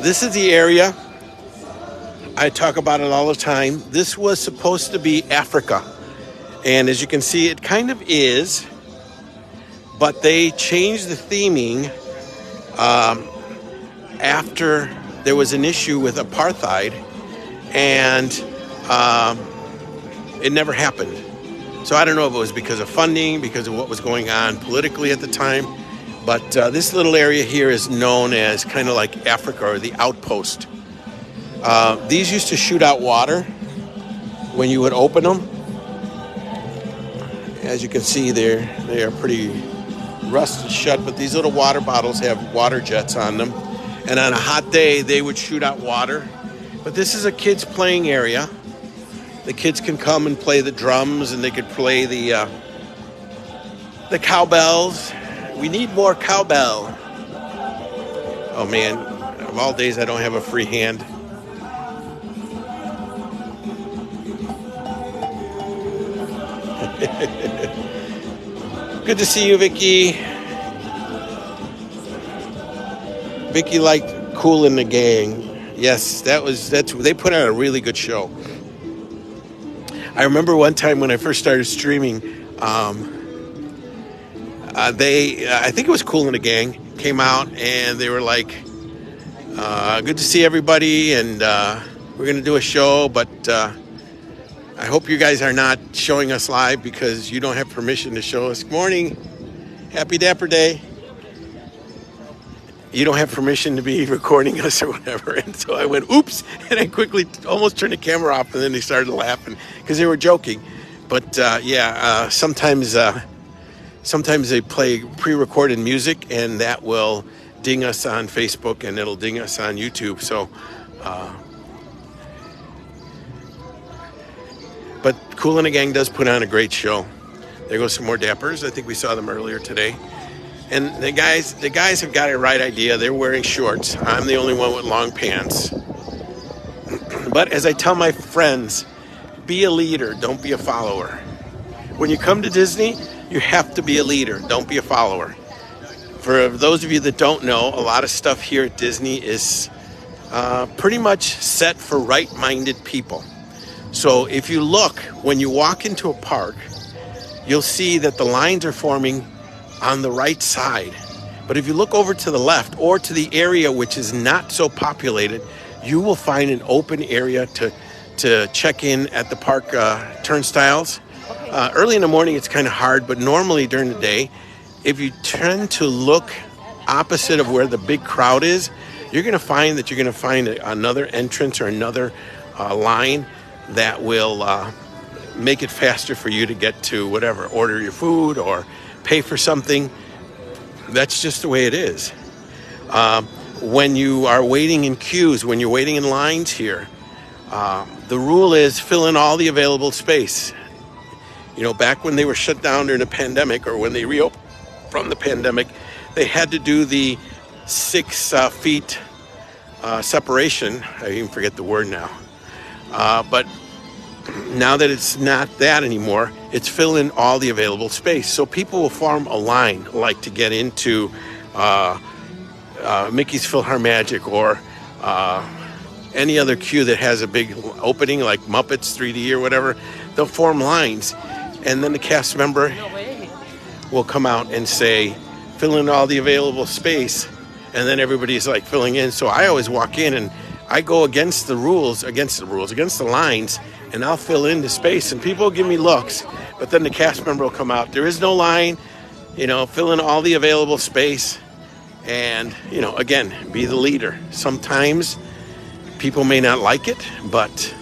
S1: This is the area. I talk about it all the time. This was supposed to be Africa. And as you can see, it kind of is. But they changed the theming after there was an issue with apartheid. And it never happened. So I don't know if it was because of funding, because of what was going on politically at the time. But this little area here is known as kind of like Africa, or the outpost. These used to shoot out water when you would open them. As you can see, they are pretty rusted shut, but these little water bottles have water jets on them. And on a hot day, they would shoot out water. But this is a kids' playing area. The kids can come and play the drums, and they could play the cowbells. We need more cowbell. Oh man, of all days, I don't have a free hand. Good to see you, Vicky. Vicky liked Kool and the Gang. Yes, they put on a really good show. I remember one time when I first started streaming, I think it was Kool and the Gang, came out and they were like, good to see everybody, and we're going to do a show, but I hope you guys are not showing us live because you don't have permission to show us. Good morning. Happy Dapper Day. You don't have permission to be recording us or whatever. And so I went, oops, and I quickly almost turned the camera off, and then they started laughing because they were joking. But sometimes they play pre-recorded music, and that will ding us on Facebook, and it'll ding us on YouTube. So, but Kool and the Gang does put on a great show. There goes some more Dappers. I think we saw them earlier today. And the guys have got a right idea. They're wearing shorts. I'm the only one with long pants. But as I tell my friends, be a leader, don't be a follower. When you come to Disney, you have to be a leader, don't be a follower. For those of you that don't know, a lot of stuff here at Disney is pretty much set for right-minded people. So if you look, when you walk into a park, you'll see that the lines are forming on the right side, But if you look over to the left or to the area which is not so populated, you will find an open area to check in at the park turnstiles. Early in the morning, it's kind of hard, but normally during the day, if you tend to look opposite of where the big crowd is, you're going to find another entrance or another line that will make it faster for you to get to whatever, order your food or pay for something. That's just the way it is. When you are waiting in queues, when you're waiting in lines here, the rule is fill in all the available space. You know, back when they were shut down during the pandemic, or when they reopened from the pandemic, they had to do the 6 feet separation. I even forget the word now. But now that it's not that anymore, it's fill in all the available space. So people will form a line, like to get into Mickey's PhilharMagic or any other queue that has a big opening, like Muppets 3D or whatever. They'll form lines, and then the cast member will come out and say, fill in all the available space, and then everybody's like filling in. So I always walk in and I go against the lines, and I'll fill in the space, and people will give me looks, but then the cast member will come out. There is no line, you know, fill in all the available space, and, you know, again, be the leader. Sometimes people may not like it, but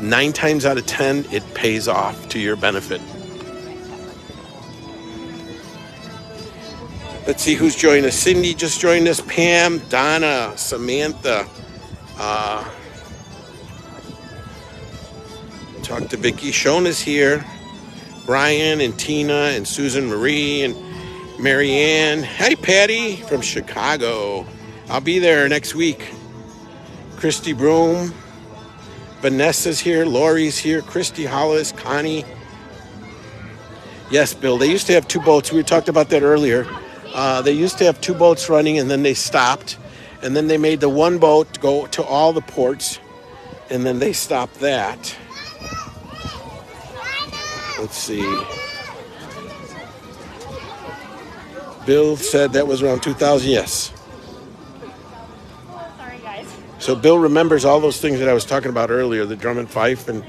S1: 9 times out of 10, it pays off to your benefit. Let's see who's joined us. Cindy just joined us. Pam, Donna, Samantha. Talk to Vicky. Shona's here. Brian and Tina and Susan Marie and Marianne. Hi, Patty from Chicago. I'll be there next week. Christy Broom. Vanessa's here. Lori's here. Christy Hollis. Connie. Yes, Bill. They used to have 2 boats. We talked about that earlier. They used to have 2 boats running, and then they stopped. And then they made the 1 boat go to all the ports, and then they stopped that. Let's see. Bill said that was around 2000. Yes.
S4: Sorry, guys.
S1: So Bill remembers all those things that I was talking about earlier, the drum and fife and...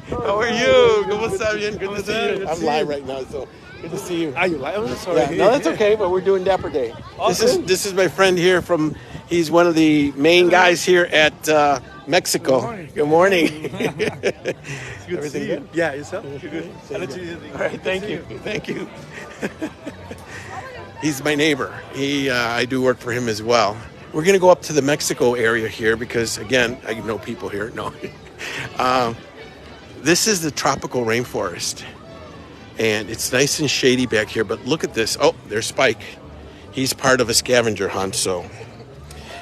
S1: How are you? ¿Cómo está bien? Good to see you. I'm live right now, so good to see you.
S6: Are you live? I'm sorry.
S1: Yeah, no, that's okay, but we're doing Dapper Day.
S6: Awesome.
S1: This is my friend here he's one of the main guys here at Mexico. Good morning.
S6: Good to see you.
S1: Good?
S6: Yeah, yourself? You're good. I'll let you
S1: All right, thank you. Thank you. He's my neighbor. I do work for him as well. We're going to go up to the Mexico area here because, again, I know people here. No. This is the tropical rainforest, and it's nice and shady back here, but look at this. Oh, there's Spike. He's part of a scavenger hunt, so.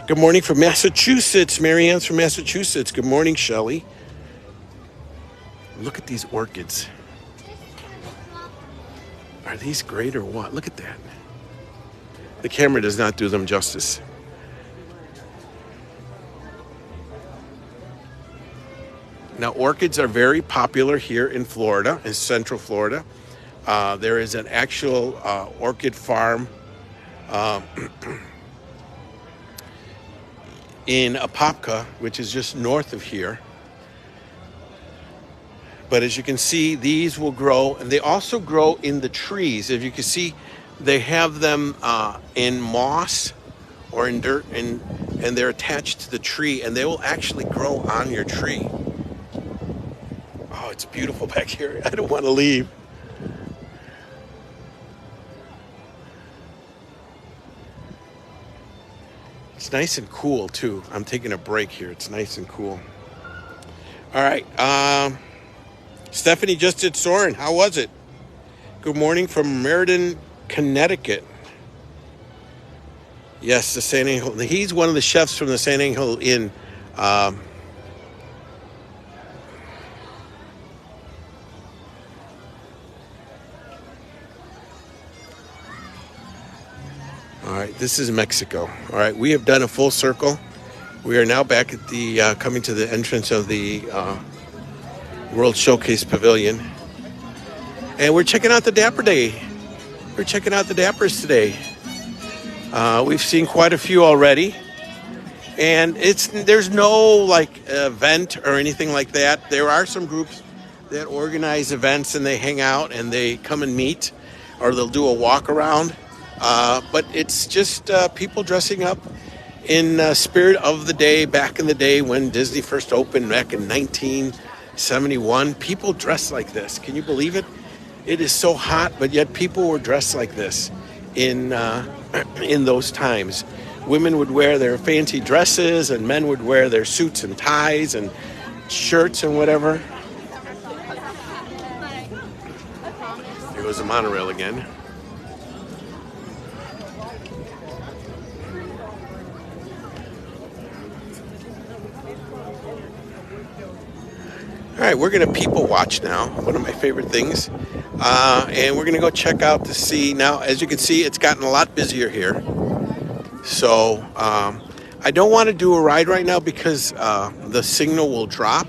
S1: Good morning from Massachusetts. Marianne's from Massachusetts. Good morning, Shelley. Look at these orchids. Are these great or what? Look at that. The camera does not do them justice. Now, orchids are very popular here in Florida, in Central Florida. There is an actual orchid farm in Apopka, which is just north of here. But as you can see, these will grow, and they also grow in the trees. If you can see, they have them in moss or in dirt, and they're attached to the tree, and they will actually grow on your tree. Oh, it's beautiful back here. I don't want to leave. It's nice and cool, too. I'm taking a break here. It's nice and cool. All right. Stephanie just did Soarin'. How was it? Good morning from Meriden, Connecticut. Yes, the San Angel. He's one of the chefs from the San Angel Inn. All right, this is Mexico. All right, we have done a full circle. We are now back at the coming to the entrance of the World Showcase Pavilion. And we're checking out the Dapper Day. We're checking out the Dappers today. We've seen quite a few already. And there's no like event or anything like that. There are some groups that organize events and they hang out and they come and meet, or they'll do a walk around. But it's just people dressing up in spirit of the day. Back in the day when Disney first opened back in 1971, people dressed like this. Can you believe it? It is so hot, but yet people were dressed like this in those times. Women would wear their fancy dresses, and men would wear their suits and ties and shirts and whatever. There goes the monorail again. All right, we're going to people watch now, one of my favorite things. And we're going to go check out to see. Now, as you can see, it's gotten a lot busier here. So I don't want to do a ride right now because the signal will drop.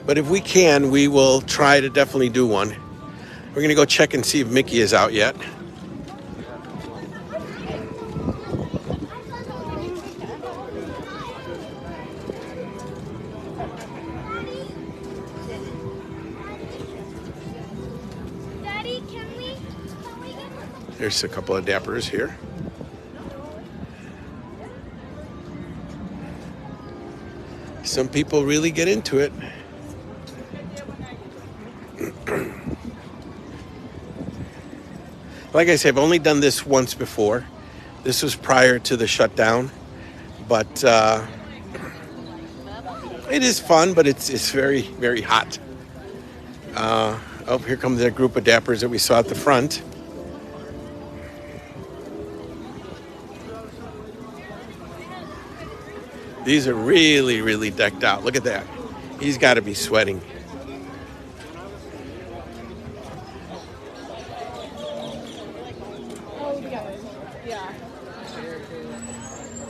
S1: But if we can, we will try to definitely do one. We're going to go check and see if Mickey is out yet.
S4: Daddy, can we get
S1: There's a couple of Dappers here. Some people really get into it. Like I said, I've only done this once before. This was prior to the shutdown. But it is fun, but it's very, very hot. Oh, here comes that group of Dappers that we saw at the front. These are really, really decked out. Look at that. He's got to be sweating.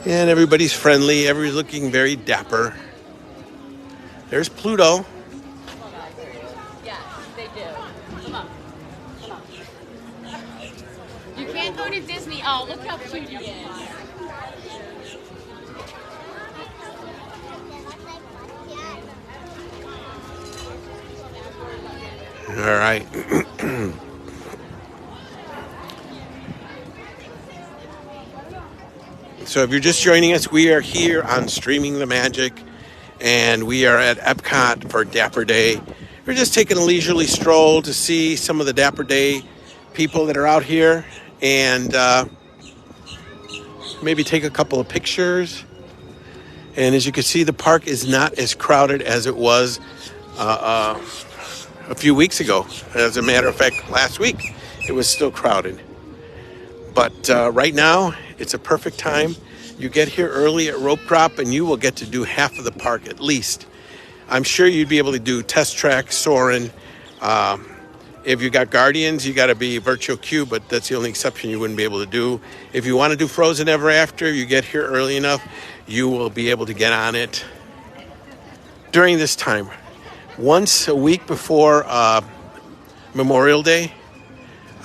S1: And everybody's friendly. Everybody's looking very dapper. There's Pluto.
S2: Yeah, they do. Come on. Come on. You can't go to Disney. Oh, look how cute he is.
S1: All right. So if you're just joining us, we are here on Streaming the Magic, and we are at Epcot for Dapper Day. We're just taking a leisurely stroll to see some of the Dapper Day people that are out here, and maybe take a couple of pictures. And as you can see, the park is not as crowded as it was a few weeks ago. As a matter of fact, last week it was still crowded. But right now, it's a perfect time. You get here early at rope drop, and you will get to do half of the park at least. I'm sure you'd be able to do Test Track, Soarin'. If you got Guardians, you got to be Virtual Queue, but that's the only exception you wouldn't be able to do. If you want to do Frozen Ever After, you get here early enough, you will be able to get on it during this time. Once a week before Memorial Day,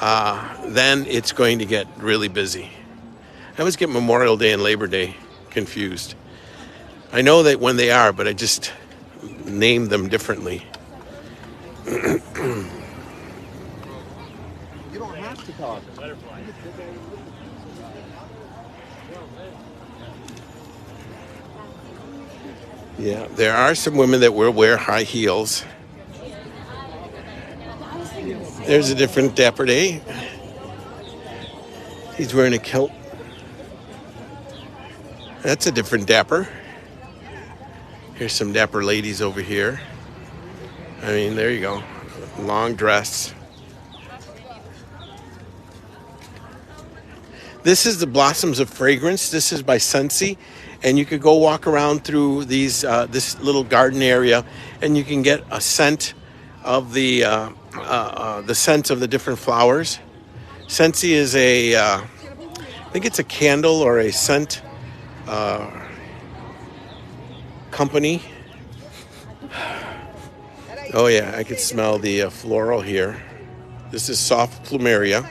S1: then it's going to get really busy. I always get Memorial Day and Labor Day confused. I know that when they are, but I just name them differently.
S6: You don't have to talk.
S1: Yeah, there are some women that will wear high heels. There's a different Dapper Day. He's wearing a kilt. That's a different Dapper. Here's some Dapper ladies over here. I mean, there you go. Long dress. This is the Blossoms of Fragrance. This is by Scentsy. And you could go walk around through these this little garden area, and you can get a scent of the scent of the different flowers. Scentsy is I think it's a candle or a scent company. Oh yeah, I could smell the floral here. This is soft plumeria.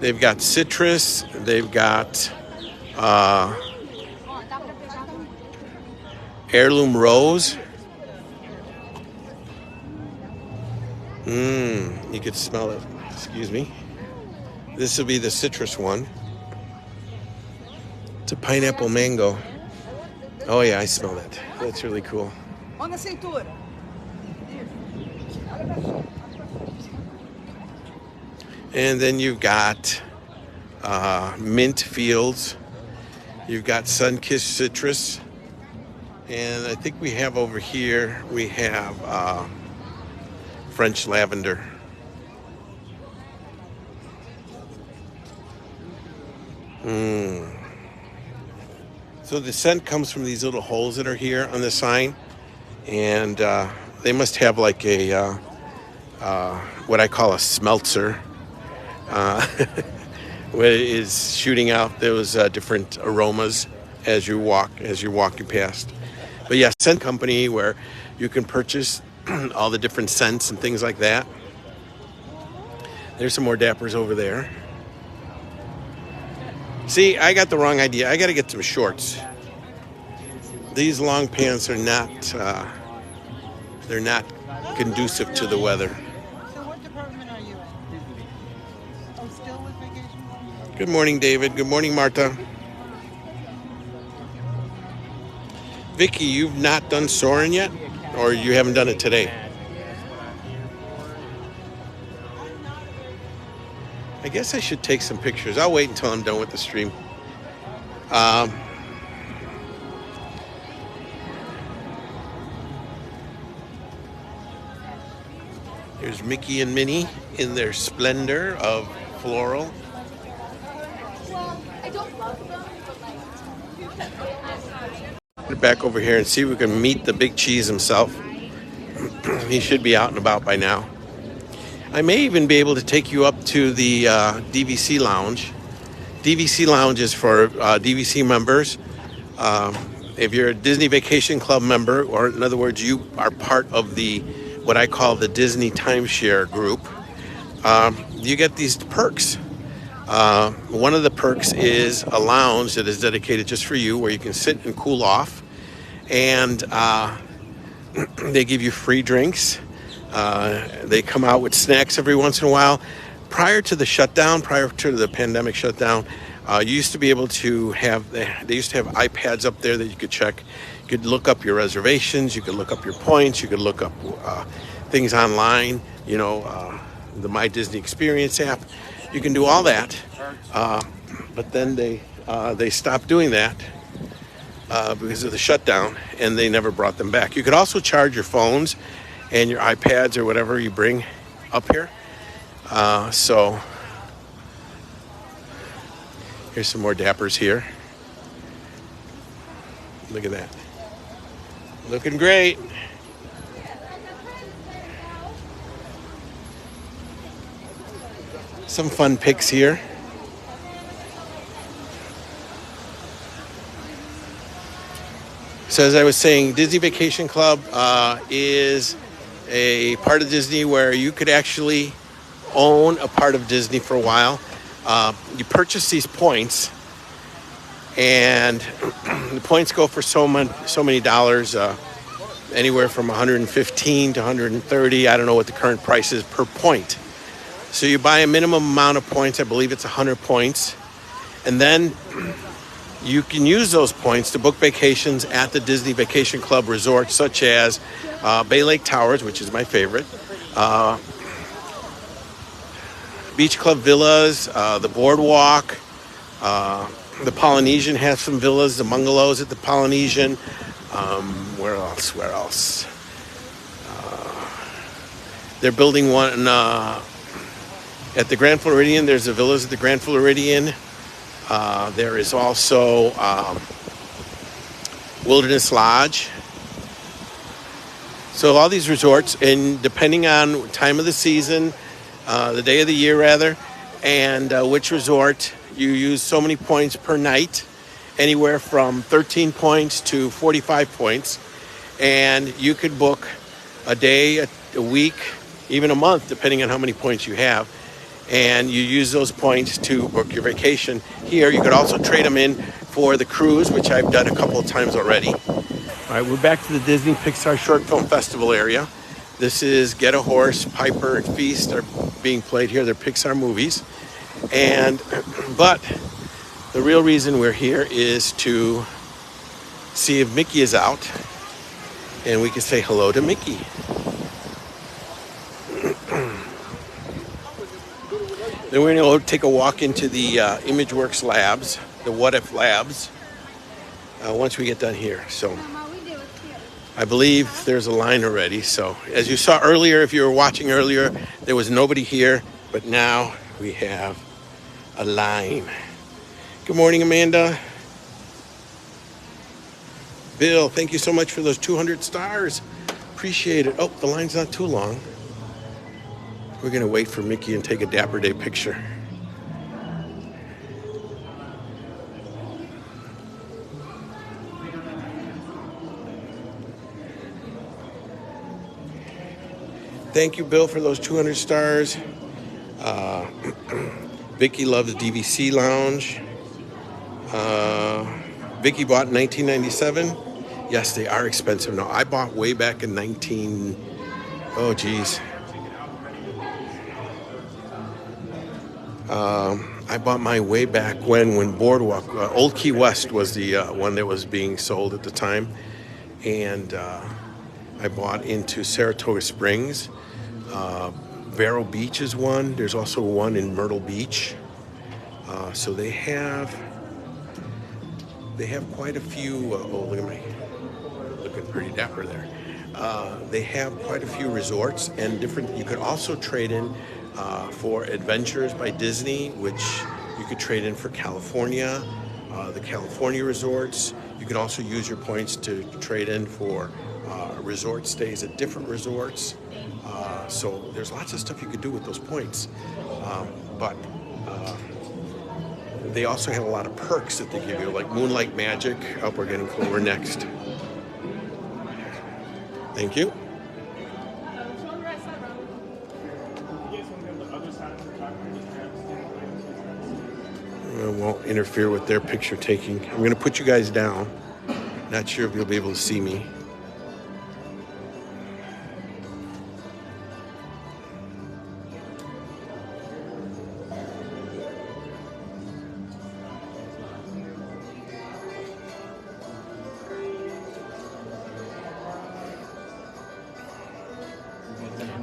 S1: They've got citrus. They've got uh, heirloom rose. You could smell it. Excuse me. This will be the citrus one. It's a pineapple mango. Oh yeah, I smell that. That's really cool. And then you've got mint fields. You've got sun-kissed citrus. And I think we have over here, we have French lavender. So the scent comes from these little holes that are here on the sign. And they must have like a, what I call a smelter. Where it is shooting out those different aromas as you're walking past. But yeah, scent company where you can purchase all the different scents and things like that. There's some more Dappers over there. See, I got the wrong idea. I got to get some shorts. These long pants are not. They're not conducive to the weather.
S7: So what department are you in? Oh, still with vacation?
S1: Good morning, David. Good morning, Marta. Vicky, you've not done Soarin' yet? Or you haven't done it today? I guess I should take some pictures. I'll wait until I'm done with the stream. Here's Mickey and Minnie in their splendor of floral. Get back over here and see if we can meet the big cheese himself. He should be out and about by now. I may even be able to take you up to the DVC Lounge. DVC Lounge is for DVC members. If you're a Disney Vacation Club member, or in other words, you are part of the what I call the Disney Timeshare group, you get these perks. One of the perks is a lounge that is dedicated just for you, where you can sit and cool off, and they give you free drinks. They come out with snacks every once in a while. Prior to the shutdown, prior to the pandemic shutdown, you used to be able to have, they used to have iPads up there that you could check. You could look up your reservations, you could look up your points, you could look up things online, you know, the My Disney Experience app. You can do all that, but then they stopped doing that because of the shutdown, and they never brought them back. You could also charge your phones and your iPads or whatever you bring up here. So here's some more Dappers here. Look at that. Looking great. Some fun pics here. So as I was saying, Disney Vacation Club is a part of Disney where you could actually own a part of Disney for a while. You purchase these points, and the points go for so many dollars, anywhere from $115 to $130. I don't know what the current price is per point. So you buy a minimum amount of points. I believe it's 100 points, and then you can use those points to book vacations at the Disney Vacation Club resorts, such as Bay Lake Towers, which is my favorite, Beach Club Villas, the Boardwalk, the Polynesian has some villas, the bungalows at the Polynesian. Where else? They're building one at the Grand Floridian. There's the villas at the Grand Floridian. There is also Wilderness Lodge. So all these resorts, and depending on time of the season, the day of the year rather, and which resort, you use so many points per night, anywhere from 13 points to 45 points. and you could book a day, a week, even a month, depending on how many points you have. And you use those points to book your vacation here. You could also trade them in for the cruise, which I've done a couple of times already. All right, we're back to the Disney Pixar Short Film Festival area. This is Get a Horse, Piper, and Feast are being played here. They're Pixar movies. But the real reason we're here is to see if Mickey is out, and we can say hello to Mickey. Then we're going to take a walk into the ImageWorks labs, the What If labs, once we get done here. So I believe there's a line already. So as you saw earlier, if you were watching earlier, there was nobody here, but now we have a line. Good morning, Amanda. Bill, thank you so much for those 200 stars. Appreciate it. Oh, the line's not too long. We're going to wait for Mickey and take a Dapper Day picture. Thank you, Bill, for those 200 stars. Vicky loves DVC Lounge. Vicky bought in 1997. Yes, they are expensive now. I bought way back in oh geez. I bought mine way back when Boardwalk, Old Key West was the one that was being sold at the time. And I bought into Saratoga Springs. Vero Beach is one. There's also one in Myrtle Beach. So they have quite a few. Oh, look at me, looking pretty dapper there. They have quite a few resorts and different. You could also trade in for Adventures by Disney, which you could trade in for California, the California resorts. You could also use your points to trade in for resort stays at different resorts. So there's lots of stuff you could do with those points. But they also have a lot of perks that they give you, like Moonlight Magic. Oh, we're getting close. We're next. Thank you. I won't interfere with their picture taking. I'm going to put you guys down. Not sure if you'll be able to see me.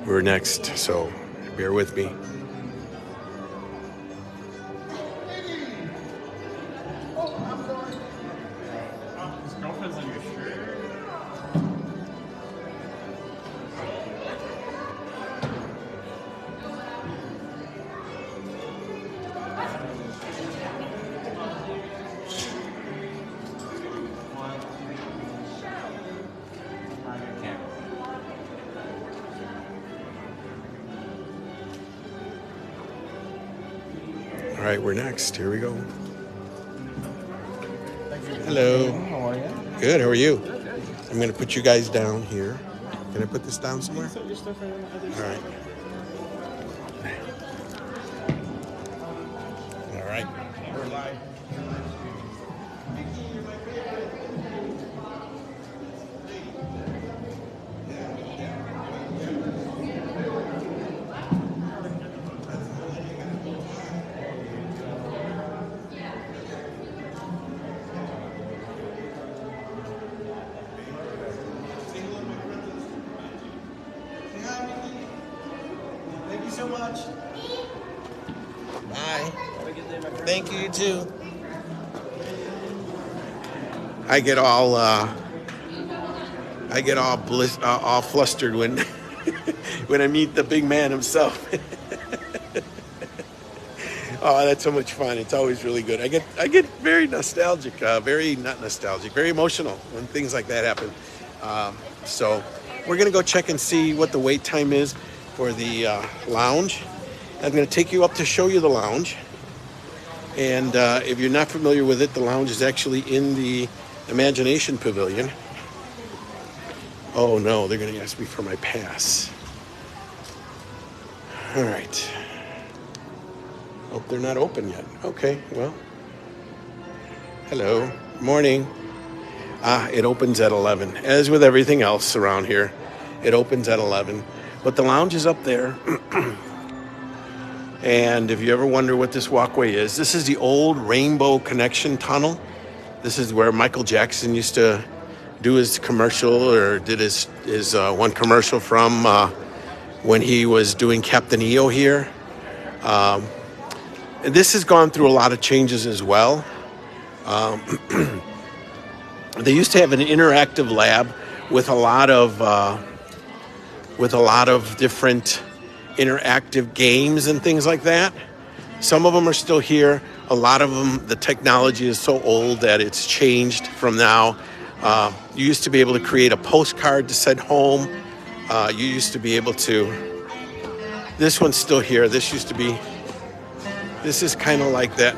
S1: We're next, so bear with me. All right, we're next. Here we go. Hello.
S6: How are you?
S1: Good. How are you? I'm going to put you guys down here. Can I put this down somewhere? All right. All right. We're live. Thank you so much. Bye. Thank you, you too. I get all all flustered when when I meet the big man himself. Oh, that's so much fun. It's always really good. I get very nostalgic, very emotional when things like that happen. So we're gonna go check and see what the wait time is for the lounge. I'm gonna take you up to show you the lounge. And if you're not familiar with it, the lounge is actually in the Imagination Pavilion. Oh no, they're going to ask me for my pass. All right. Oh, they're not open yet. Okay, well. Hello. Morning. It opens at 11. As with everything else around here, it opens at 11. But the lounge is up there. And if you ever wonder what this walkway is, this is the old Rainbow Connection Tunnel. This is where Michael Jackson used to do his commercial, or did his one commercial from when he was doing Captain EO here. And this has gone through a lot of changes as well. They used to have an interactive lab with a lot of different interactive games and things like that. Some of them are still here. A lot of them, the technology is so old that it's changed from now. You used to be able to create a postcard to send home. You used to be able to. This one's still here. This used to be. This is kind of like that.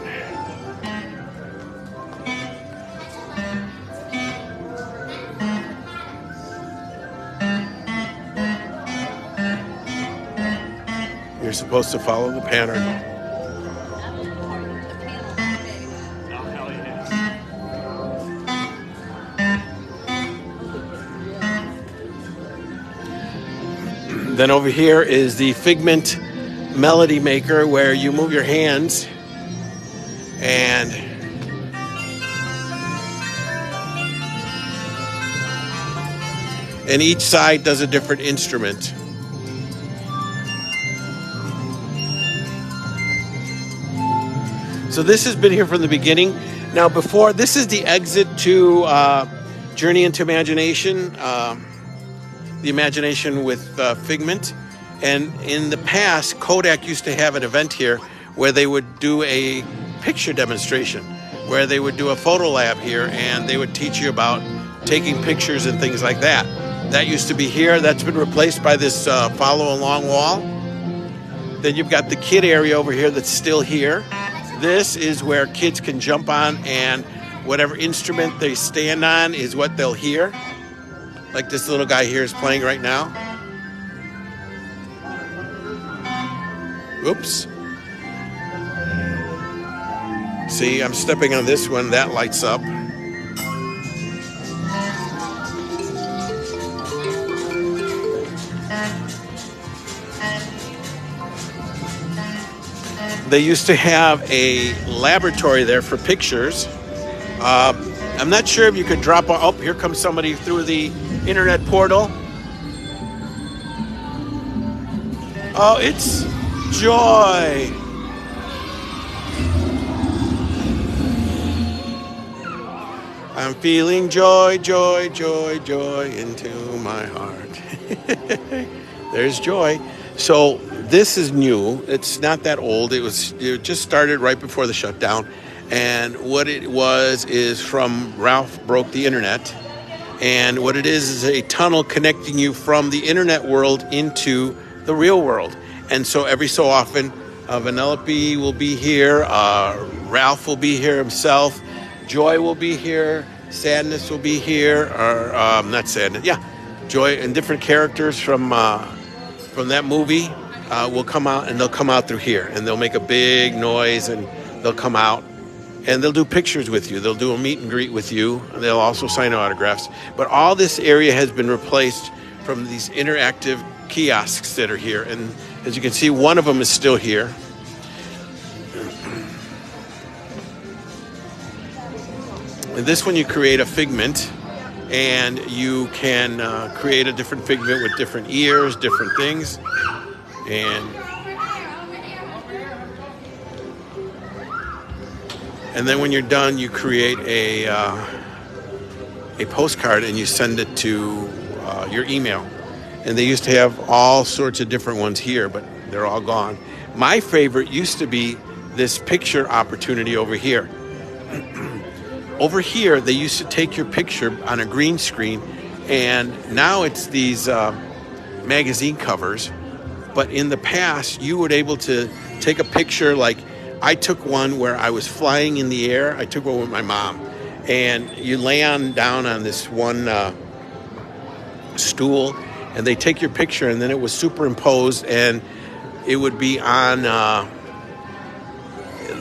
S1: You're supposed to follow the pattern. Then over here is the Figment Melody Maker, where you move your hands and each side does a different instrument. So this has been here from the beginning. Now before, this is the exit to Journey into Imagination. The Imagination with Figment. And in the past, Kodak used to have an event here where they would do a picture demonstration, where they would do a photo lab here, and they would teach you about taking pictures and things like that. That used to be here. That's been replaced by this follow along wall. Then you've got the kid area over here that's still here. This is where kids can jump on, and whatever instrument they stand on is what they'll hear. Like this little guy here is playing right now. Oops. See, I'm stepping on this one. That lights up. They used to have a laboratory there for pictures. I'm not sure if you could drop. Oh, here comes somebody through the internet portal. Oh, it's Joy. I'm feeling joy, joy, joy, joy into my heart. There's Joy. So this is new. It's not that old. It just started right before the shutdown. And what it was is from Ralph Broke the Internet. And what it is a tunnel connecting you from the internet world into the real world. And so every so often, Vanellope will be here, Ralph will be here himself, Joy will be here, Sadness will be here, or not Sadness, yeah, Joy, and different characters from that movie will come out, and they'll come out through here, and they'll make a big noise, and they'll come out. And they'll do pictures with you. They'll do a meet and greet with you. They'll also sign autographs. But all this area has been replaced from these interactive kiosks that are here. And as you can see, one of them is still here. And this one, you create a figment, and you can create a different figment with different ears, different things. And then when you're done, you create a postcard and you send it to your email. And they used to have all sorts of different ones here, but they're all gone. My favorite used to be this picture opportunity over here. Over here, they used to take your picture on a green screen, and now it's these magazine covers. But in the past, you were able to take a picture like I took one where I was flying in the air. I took one with my mom. And you lay down on this one stool, and they take your picture, and then it was superimposed, and it would be on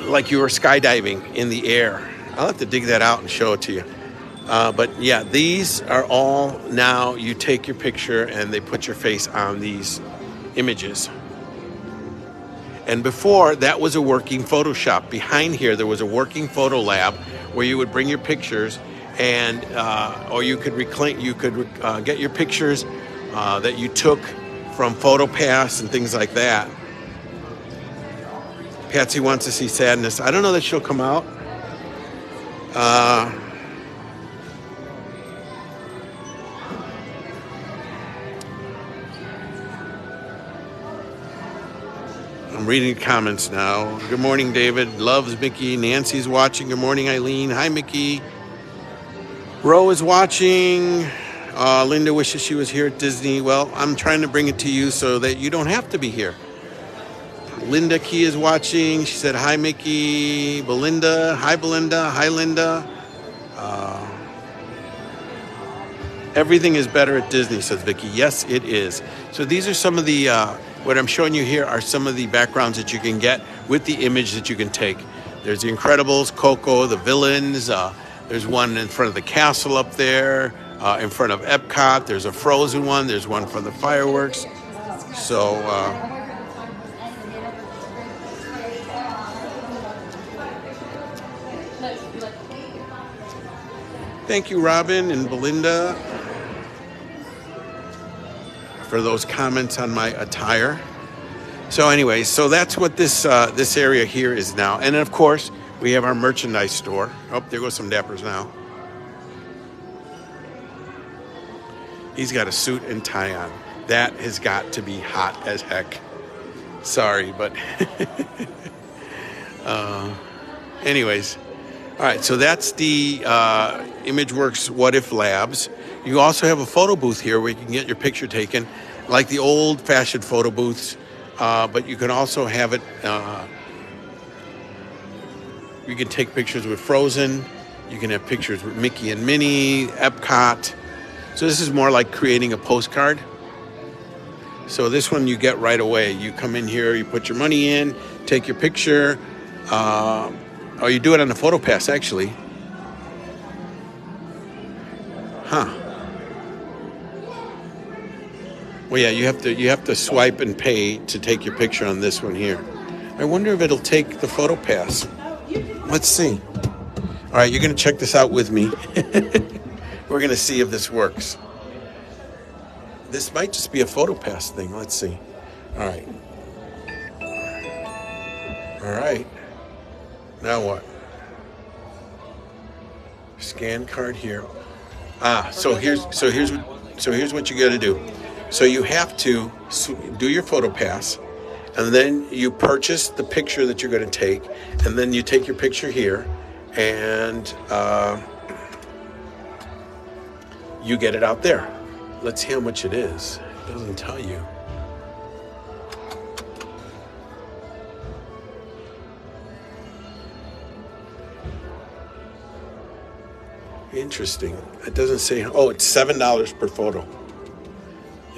S1: like you were skydiving in the air. I'll have to dig that out and show it to you. But yeah, these are all now, you take your picture and they put your face on these images. And before, that was a working Photoshop. Behind here, there was a working photo lab where you would bring your pictures, and or you could get your pictures that you took from PhotoPass and things like that. Patsy wants to see Sadness. I don't know that she'll come out. I'm reading comments now. Good morning, David. Loves Mickey. Nancy's watching. Good morning, Eileen. Hi, Mickey. Ro is watching. Linda wishes she was here at Disney. Well, I'm trying to bring it to you so that you don't have to be here. Linda Key is watching. She said, hi, Mickey. Belinda. Hi, Belinda. Hi, Linda. Everything is better at Disney, says Vicky. Yes, it is. So these are some of the, what I'm showing you here are some of the backgrounds that you can get with the image that you can take. There's the Incredibles, Coco, the villains. There's one in front of the castle up there, in front of Epcot. There's a Frozen one. There's one for the fireworks. So, thank you, Robin and Belinda, for those comments on my attire. So anyways, so that's what this this area here is now. And of course, we have our merchandise store. Oh, there goes some Dappers now. He's got a suit and tie on. That has got to be hot as heck. Sorry, but anyways. All right, so that's the ImageWorks What If Labs. You also have a photo booth here where you can get your picture taken, like the old-fashioned photo booths, but you can also have it, you can take pictures with Frozen, you can have pictures with Mickey and Minnie, Epcot. So this is more like creating a postcard. So this one you get right away. You come in here, you put your money in, take your picture, or you do it on the PhotoPass, actually. Huh. Well, yeah, you have to swipe and pay to take your picture on this one here. I wonder if it'll take the PhotoPass. Let's see. All right, you're going to check this out with me. We're going to see if this works. This might just be a PhotoPass thing. Let's see. All right. All right. Now what? Scan card here. So here's what you got to do. So you have to do your PhotoPass, and then you purchase the picture that you're going to take, and then you take your picture here, and you get it out there. Let's see how much it is. It doesn't tell you. Interesting. It doesn't say. Oh, it's $7 per photo,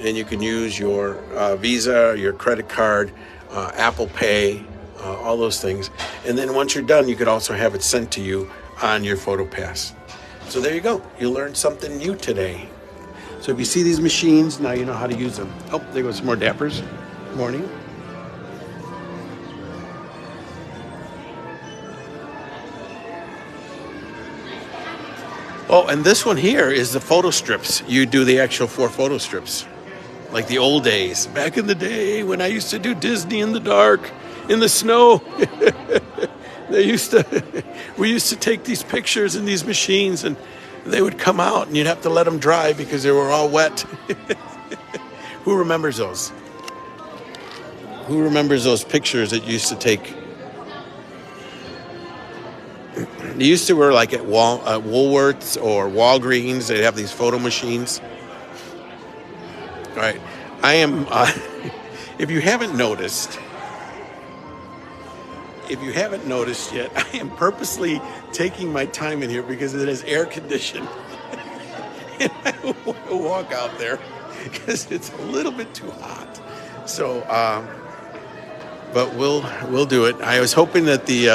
S1: and you can use your Visa, your credit card, Apple Pay, all those things. And then once you're done, you could also have it sent to you on your PhotoPass. So there you go. You learned something new today. So if you see these machines, now you know how to use them. Oh, there goes some more Dappers. Morning. Oh, and this one here is the photo strips. You do the actual 4 photo strips, like the old days. Back in the day when I used to do Disney in the dark, in the snow. We used to take these pictures in these machines, and they would come out, and you'd have to let them dry because they were all wet. Who remembers those? Who remembers those pictures that you used to take? They used to wear like at Woolworths or Walgreens. They'd have these photo machines. All right, I am. If you haven't noticed yet, I am purposely taking my time in here because it is air conditioned. and I want to walk out there because it's a little bit too hot. So, but we'll do it. I was hoping that the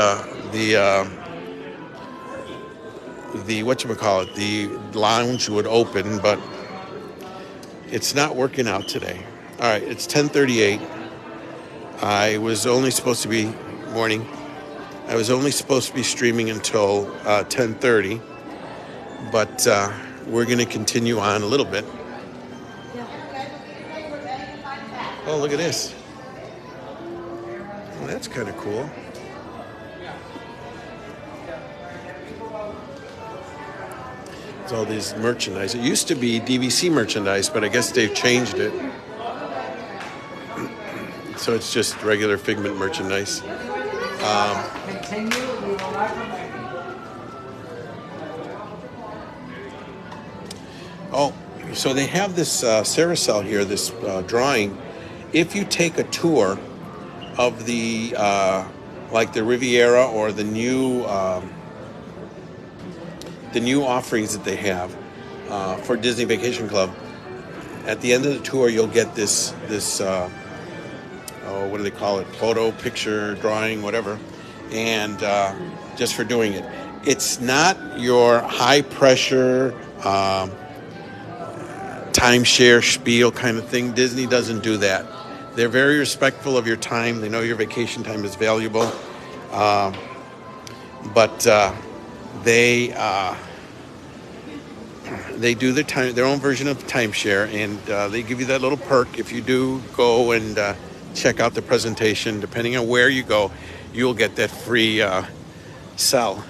S1: whatchamacallit, the lounge would open, but it's not working out today. All right, it's 10:38. I was only supposed to be morning. I was only supposed to be streaming until 10:30, but we're going to continue on a little bit. Oh, look at this. Well, that's kind of cool. It's all these merchandise. It used to be DVC merchandise, but I guess they've changed it. So it's just regular Figment merchandise. Oh, so they have this carousel here, this drawing. If you take a tour of the like the Riviera or the new offerings that they have for Disney Vacation Club, at the end of the tour you'll get this what do they call it? Photo, picture, drawing, whatever, and just for doing it. It's not your high pressure timeshare spiel kind of thing. Disney doesn't do that. They're very respectful of your time. They know your vacation time is valuable, but they do their own version of timeshare, and they give you that little perk if you do go and check out the presentation. Depending on where you go, you'll get that free cell.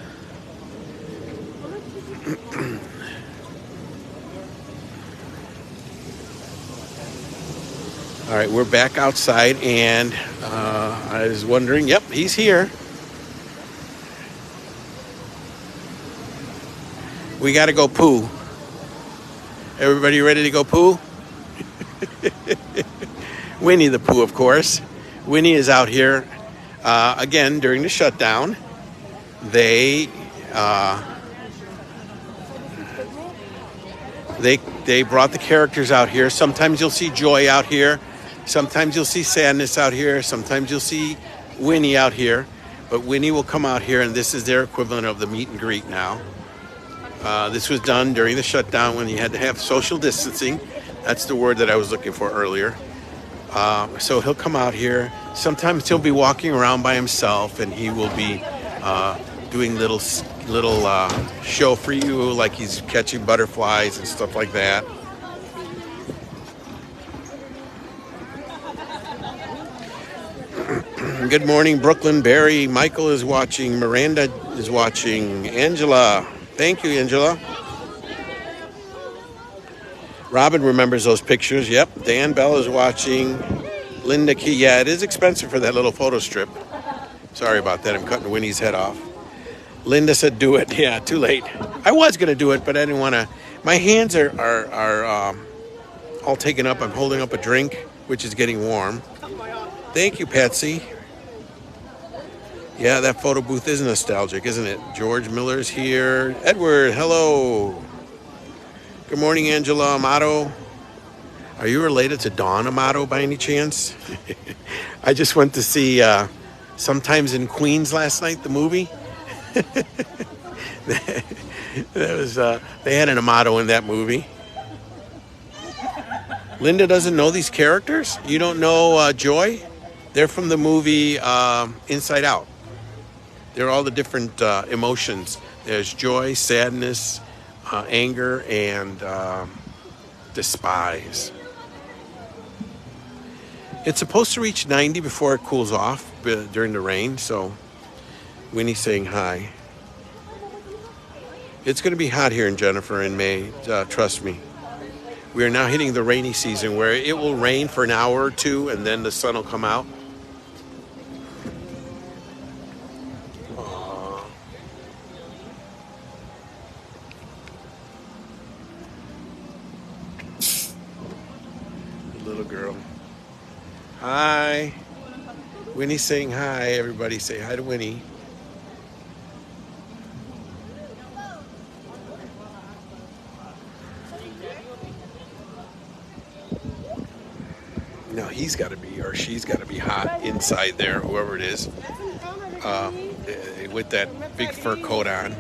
S1: All right, we're back outside, and I was wondering, yep, he's here. We got to go poo. Everybody ready to go poo? Winnie the Pooh, of course. Winnie is out here again during the shutdown. They brought the characters out here. Sometimes you'll see Joy out here. Sometimes you'll see Sadness out here. Sometimes you'll see Winnie out here. But Winnie will come out here, and this is their equivalent of the meet and greet now. This was done during the shutdown when you had to have social distancing. That's the word that I was looking for earlier. So he'll come out here. Sometimes he'll be walking around by himself, and he will be doing little show for you, like he's catching butterflies and stuff like that. Good morning, Brooklyn. Barry, Michael is watching. Miranda is watching. Angela. Thank you, Angela. Robin remembers those pictures. Yep. Dan Bell is watching. Linda Key. Yeah, it is expensive for that little photo strip. Sorry about that. I'm cutting Winnie's head off. Linda said, do it. Yeah, too late. I was going to do it, but I didn't want to. My hands are all taken up. I'm holding up a drink, which is getting warm. Thank you, Patsy. Yeah, that photo booth is nostalgic, isn't it? George Miller's here. Edward, hello. Good morning, Angela Amato. Are you related to Dawn Amato by any chance? I just went to see Sometimes in Queens last night, the movie. That was they had an Amato in that movie. Linda doesn't know these characters? You don't know Joy? They're from the movie Inside Out. They're all the different emotions. There's joy, sadness, anger, and despise. It's supposed to reach 90 before it cools off during the rain, so Winnie's saying hi. It's going to be hot here in Jennifer in May, trust me. We are now hitting the rainy season where it will rain for an hour or two and then the sun will come out. Little girl. Hi. Winnie's saying hi. Everybody say hi to Winnie. Now he's got to be, or she's got to be hot inside there, whoever it is, with that big fur coat on.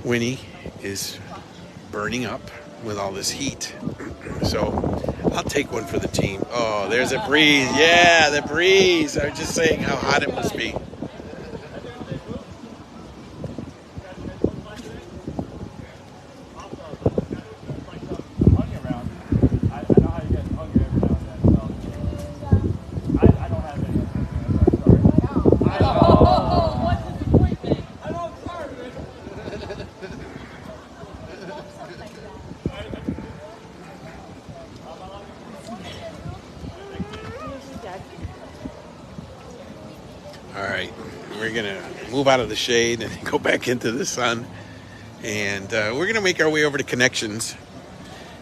S1: Winnie is burning up with all this heat. So I'll take one for the team. Oh, there's a breeze. Yeah, the breeze. I was just saying how hot it must be. All right, we're gonna move out of the shade and go back into the sun, and we're gonna make our way over to Connections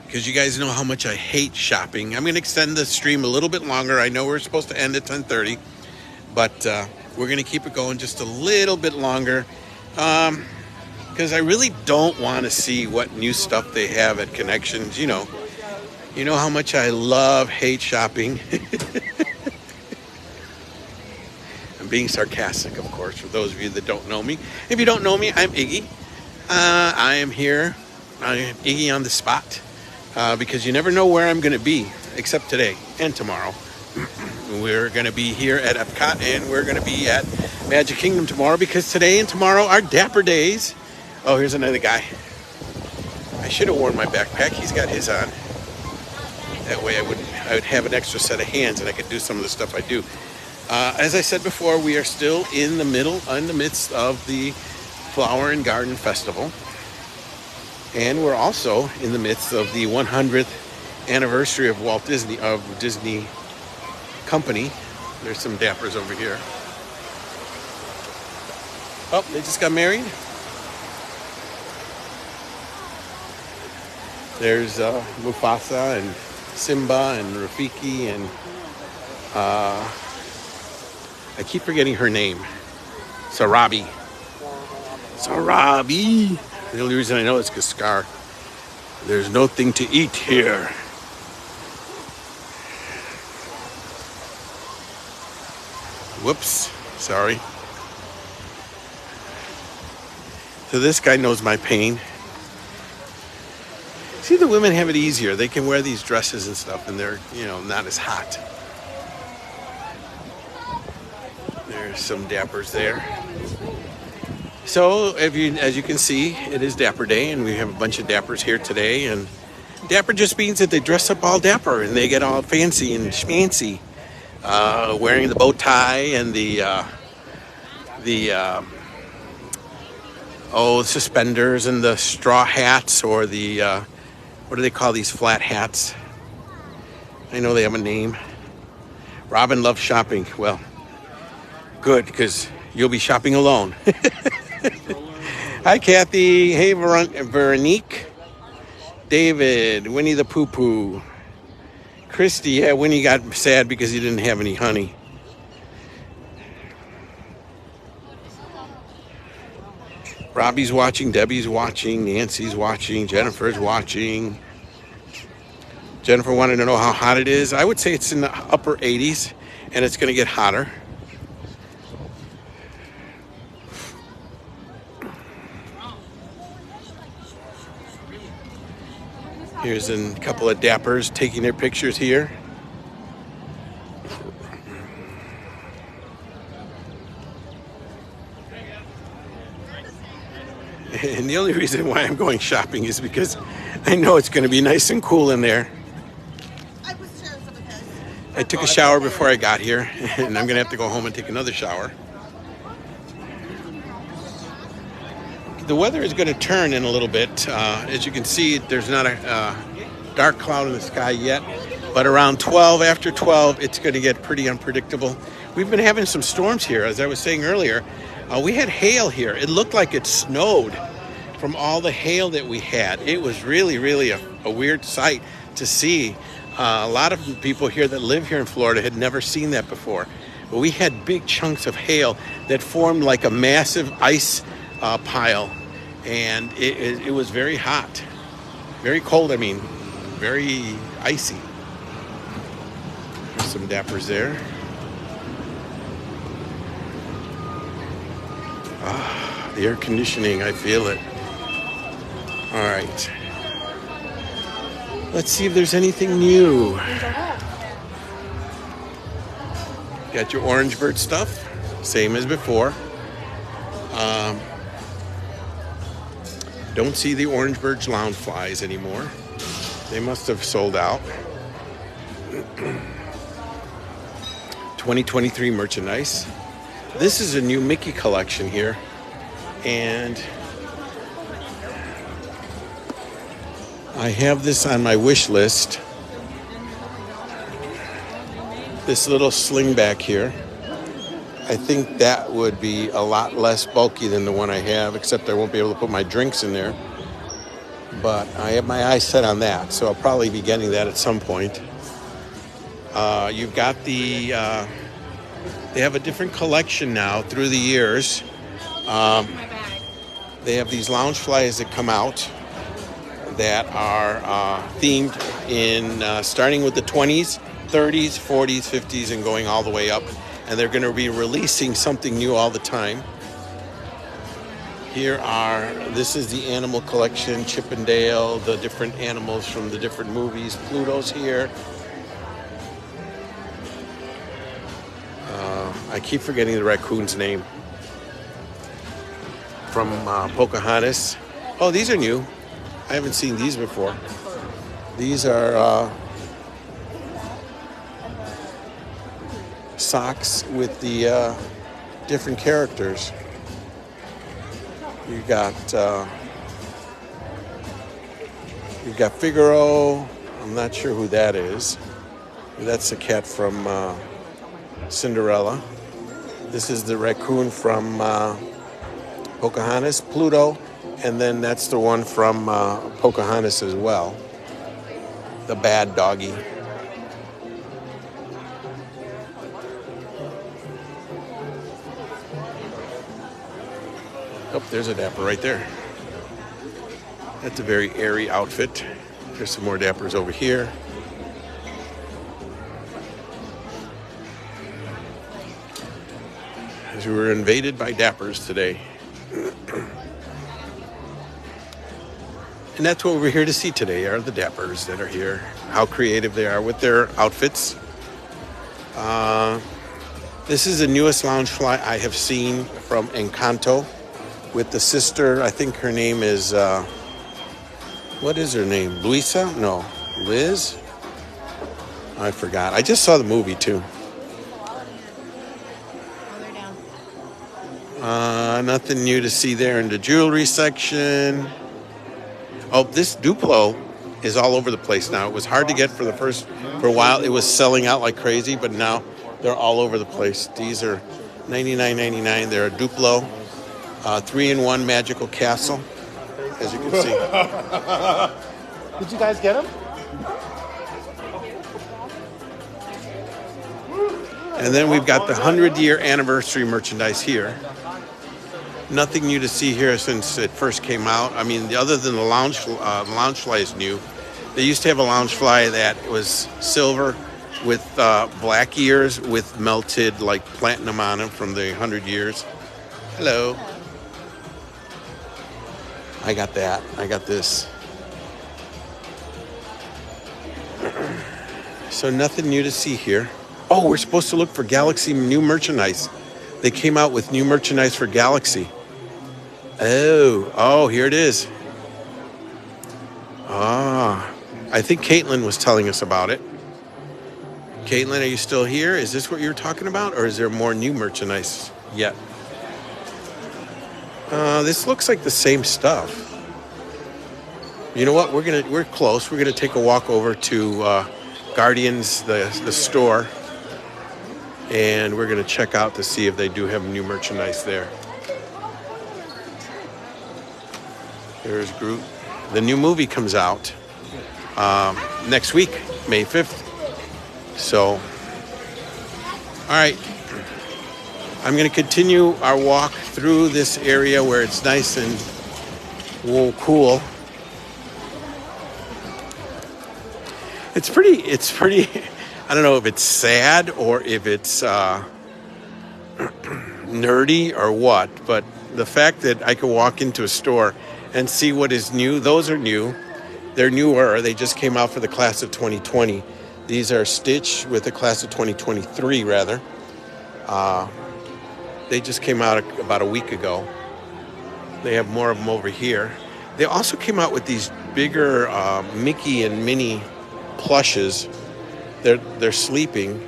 S1: because you guys know how much I hate shopping. I'm gonna extend the stream a little bit longer. I know we're supposed to end at 10:30, but we're gonna keep it going just a little bit longer because I really don't want to see what new stuff they have at Connections. You know how much I hate shopping. Being sarcastic, of course, for those of you that don't know me. If you don't know me, I'm Iggy. I am here. I am Iggy on the spot because you never know where I'm going to be, except today and tomorrow. We're going to be here at Epcot, and we're going to be at Magic Kingdom tomorrow because today and tomorrow are Dapper days. Oh, here's another guy. I should have worn my backpack. He's got his on. That way I would have an extra set of hands and I could do some of the stuff I do. As I said before, we are still in the midst of the Flower and Garden Festival. And we're also in the midst of the 100th anniversary of Disney Company. There's some Dappers over here. Oh, they just got married. There's Mufasa and Simba and Rafiki and I keep forgetting her name. Sarabi. The only reason I know is because Scar. There's nothing to eat here. Whoops. Sorry. So this guy knows my pain. See, the women have it easier. They can wear these dresses and stuff, and they're, not as hot. There's some Dappers there. So, as you can see, it is Dapper Day, and we have a bunch of Dappers here today. And Dapper just means that they dress up all dapper, and they get all fancy and schmancy, wearing the bow tie and the suspenders and the straw hats, or the what do they call these flat hats? I know they have a name. Robin loves shopping. Well, good, because you'll be shopping alone. Hi, Kathy. Hey, Veronique. David. Winnie the Pooh-Pooh. Christy. Yeah, Winnie got sad because he didn't have any honey. Robbie's watching. Debbie's watching. Nancy's watching. Jennifer's watching. Jennifer wanted to know how hot it is. I would say it's in the upper 80s, and it's going to get hotter. Here's a couple of Dappers taking their pictures here. And the only reason why I'm going shopping is because I know it's going to be nice and cool in there. I took a shower before I got here, and I'm going to have to go home and take another shower. The weather is going to turn in a little bit. As you can see, there's not a dark cloud in the sky yet, but around 12, after 12, it's going to get pretty unpredictable. We've been having some storms here. As I was saying earlier, we had hail here. It looked like it snowed from all the hail that we had. It was really, really a weird sight to see. A lot of people here that live here in Florida had never seen that before. But we had big chunks of hail that formed like a massive ice pile. And it was very hot, very cold, very icy. Some Dappers there. Ah, the air conditioning, I feel it. All right. Let's see if there's anything new. Got your Orange Bird stuff, same as before. Don't see the Orange Bird Loungeflies anymore. They must have sold out. 2023 merchandise. This is a new Mickey collection here. And I have this on my wish list. This little sling back here. I think that would be a lot less bulky than the one I have, except I won't be able to put my drinks in there. But I have my eyes set on that, so I'll probably be getting that at some point. You've got the, they have a different collection now through the years. They have these Loungeflies that come out that are themed in starting with the 20s, 30s, 40s, 50s, and going all the way up. And they're going to be releasing something new all the time. This is the animal collection, Chip and Dale, the different animals from the different movies. Pluto's here. I keep forgetting the raccoon's name. From Pocahontas. Oh, these are new. I haven't seen these before. These are socks with the different characters. You got Figaro. I'm not sure who that is. That's the cat from Cinderella. This is the raccoon from Pocahontas, Pluto, and then that's the one from Pocahontas as well. The bad doggy. Oh, there's a Dapper right there. That's a very airy outfit. There's some more Dappers over here. As we were invaded by Dappers today. And that's what we're here to see today, are the Dappers that are here. How creative they are with their outfits. This is the newest Loungefly I have seen from Encanto. With the sister, I think her name is, what is her name? Luisa? No. Liz? I forgot. I just saw the movie too. Nothing new to see there in the jewelry section. Oh, this Duplo is all over the place now. It was hard to get for a while. It was selling out like crazy, but now they're all over the place. These are $99.99. They're a Duplo. 3-in-1 magical castle, as you can see.
S6: Did you guys get them?
S1: And then we've got the 100-year anniversary merchandise here. Nothing new to see here since it first came out. I mean, other than the Loungefly is new. They used to have a Loungefly that was silver with black ears with melted like platinum on them from the 100 years. Hello. I got that. I got this. So nothing new to see here. Oh, we're supposed to look for Galaxy new merchandise. They came out with new merchandise for Galaxy. Oh, here it is. I think Caitlin was telling us about it. Caitlin, are you still here? Is this what you're talking about? Or is there more new merchandise yet? This looks like the same stuff. You know what? We're close. We're gonna take a walk over to Guardians, the store, and we're gonna check out to see if they do have new merchandise there. There's Groot. The new movie comes out next week, May 5th. So, all right. I'm going to continue our walk through this area where it's nice and cool. It's pretty I don't know if it's sad or if it's nerdy or what, but the fact that I could walk into a store and see what is new, those are new. They're newer. They just came out for the class of 2020. These are Stitch with the class of 2023, rather. They just came out about a week ago. They have more of them over here. They also came out with these bigger Mickey and Minnie plushes. They're sleeping.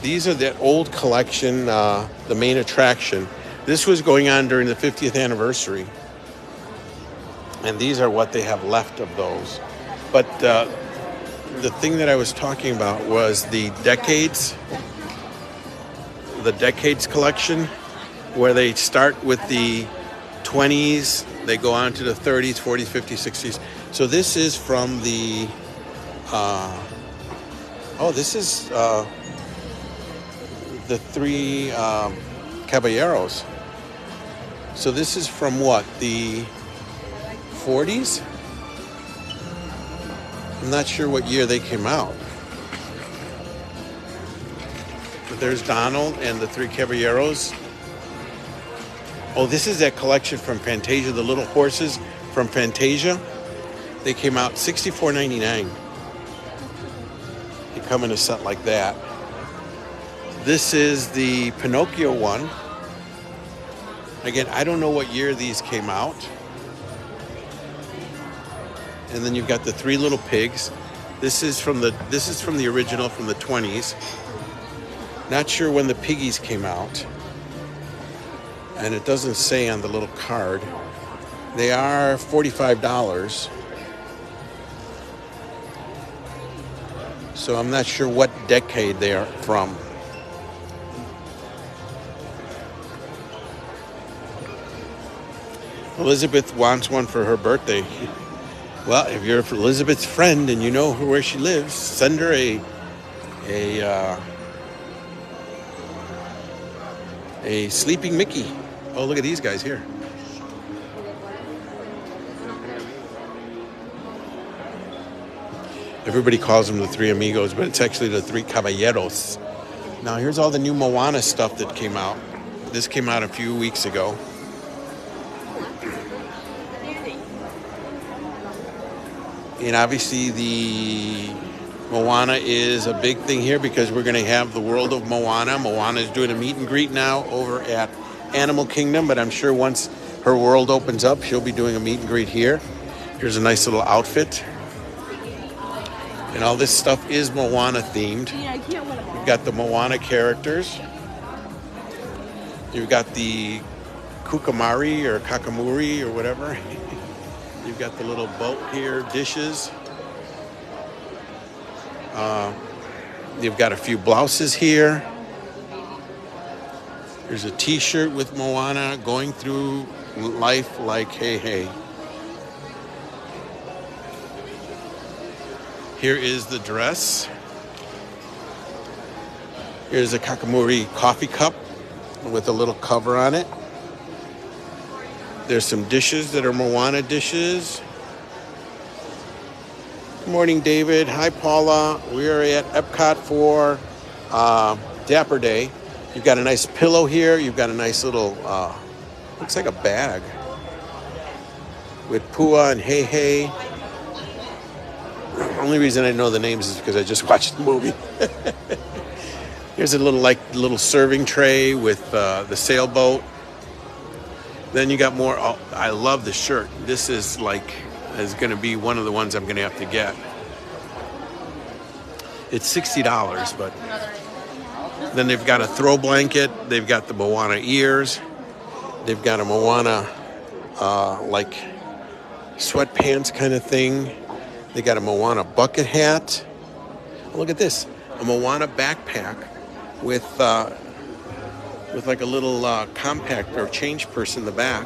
S1: These are the old collection, the main attraction. This was going on during the 50th anniversary. And these are what they have left of those. But the thing that I was talking about was the Decades collection, where they start with the 20s, they go on to the 30s, 40s, 50s, 60s. So this is from the, this is the three Caballeros. So this is from what, the 40s? I'm not sure what year they came out. But there's Donald and the three Caballeros. Oh, this is that collection from Fantasia, the little horses from Fantasia. They came out $64.99. They come in a set like that. This is the Pinocchio one. Again, I don't know what year these came out. And then you've got the three little pigs. This is from the original from the 20s. Not sure when the piggies came out. And it doesn't say on the little card. They are $45. So I'm not sure what decade they are from. Elizabeth wants one for her birthday. Well, if you're Elizabeth's friend and you know where she lives, send her a sleeping Mickey. Oh, look at these guys here. Everybody calls them the Three Amigos, but it's actually the Three Caballeros. Now, here's all the new Moana stuff that came out. This came out a few weeks ago. And obviously the Moana is a big thing here because we're going to have the World of Moana. Moana is doing a meet and greet now over at Animal Kingdom, but I'm sure once her world opens up, she'll be doing a meet and greet here. Here's a nice little outfit. And all this stuff is Moana themed. You've got the Moana characters. You've got the Kukamari or Kakamuri or whatever. You've got the little boat here, dishes. You've got a few blouses here. There's a t-shirt with Moana going through life like hey hey. Here is the dress. Here's a Kakamuri coffee cup with a little cover on it. There's some dishes that are Moana dishes. Good morning, David. Hi, Paula. We are at Epcot for Dapper Day. You've got a nice pillow here. You've got a nice little, looks like a bag with Pua and Hey Hey. The only reason I know the names is because I just watched the movie. Here's a little serving tray with the sailboat. Then you got more. Oh, I love the shirt. This is going to be one of the ones I'm going to have to get. It's $60, but then they've got a throw blanket. They've got the Moana ears. They've got a Moana sweatpants kind of thing. They got a Moana bucket hat. Oh, look at this, a Moana backpack with like a little compact or change purse in the back.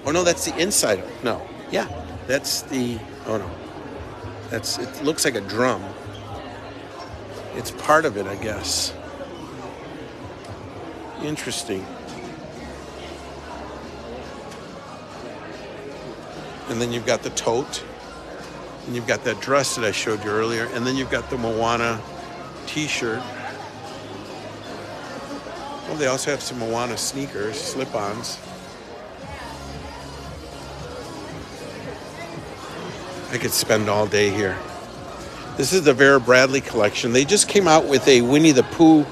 S1: Oh no, that's the inside. No, yeah, that's the Oh no, it looks like a drum. It's part of it, I guess. Interesting. And then you've got the tote. And you've got that dress that I showed you earlier. And then you've got the Moana t-shirt. Oh, they also have some Moana sneakers, slip-ons. I could spend all day here. This is the Vera Bradley collection. They just came out with a Winnie the Pooh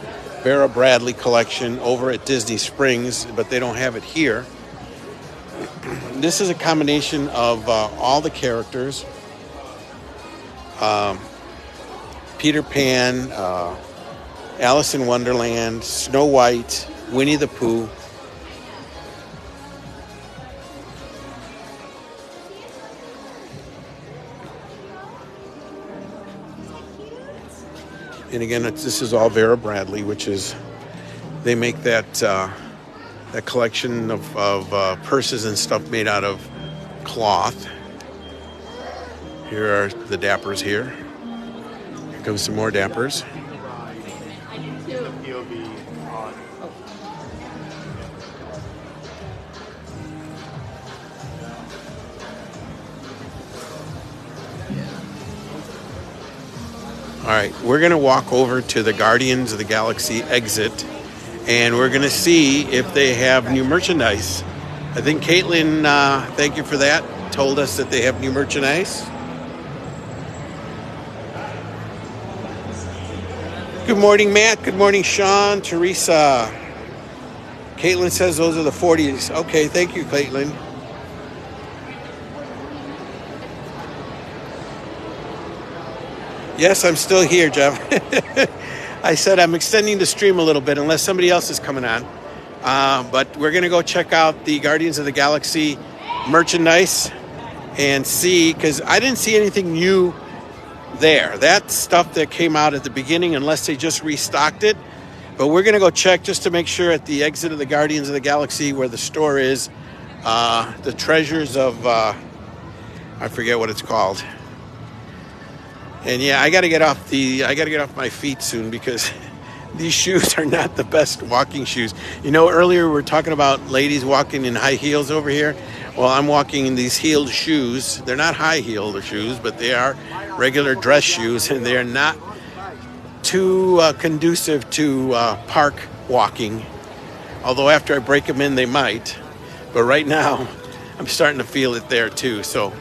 S1: Vera Bradley collection over at Disney Springs, but they don't have it here. This is a combination of all the characters. Peter Pan, Alice in Wonderland, Snow White, Winnie the Pooh. And again, this is all Vera Bradley, which is, they make that that collection of purses and stuff made out of cloth. Here are the Dappers here. Here comes some more Dappers. All right, we're going to walk over to the Guardians of the Galaxy exit, and we're going to see if they have new merchandise. I think Caitlin, thank you for that, told us that they have new merchandise. Good morning, Matt. Good morning, Sean, Teresa. Caitlin says those are the 40s. Okay, thank you, Caitlin. Yes, I'm still here, Jeff. I said I'm extending the stream a little bit unless somebody else is coming on. But we're going to go check out the Guardians of the Galaxy merchandise and see, because I didn't see anything new there. That stuff that came out at the beginning, unless they just restocked it. But we're going to go check just to make sure at the exit of the Guardians of the Galaxy where the store is, the treasures of, I forget what it's called. And yeah, I got to get off my feet soon because these shoes are not the best walking shoes. You know, earlier we were talking about ladies walking in high heels over here. Well, I'm walking in these heeled shoes. They're not high heeled shoes, but they are regular dress shoes, and they're not too conducive to park walking. Although after I break them in, they might. But right now, I'm starting to feel it there too. So,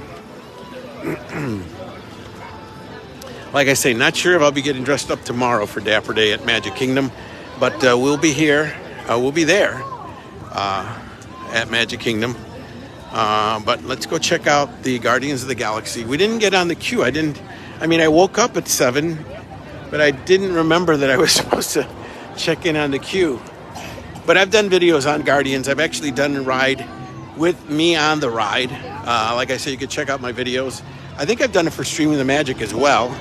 S1: like I say, not sure if I'll be getting dressed up tomorrow for Dapper Day at Magic Kingdom, but we'll be here. We'll be there at Magic Kingdom. But let's go check out the Guardians of the Galaxy. We didn't get on the queue. I woke up at 7, but I didn't remember that I was supposed to check in on the queue. But I've done videos on Guardians. I've actually done a ride with me on the ride. Like I said, you can check out my videos. I think I've done it for Streaming the Magic as well.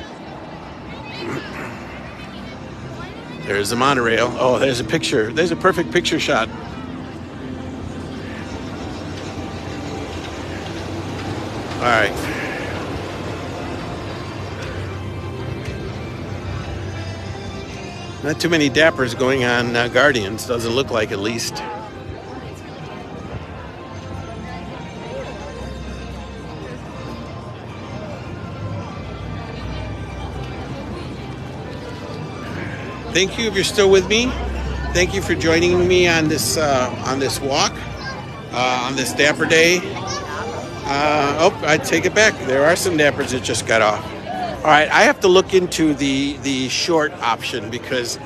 S1: There's the monorail. Oh, there's a picture. There's a perfect picture shot. All right. Not too many Dappers going on Guardians. Doesn't look like, at least. Thank you if you're still with me. Thank you for joining me on this walk, on this Dapper Day. I take it back. There are some Dappers that just got off. All right, I have to look into the short option because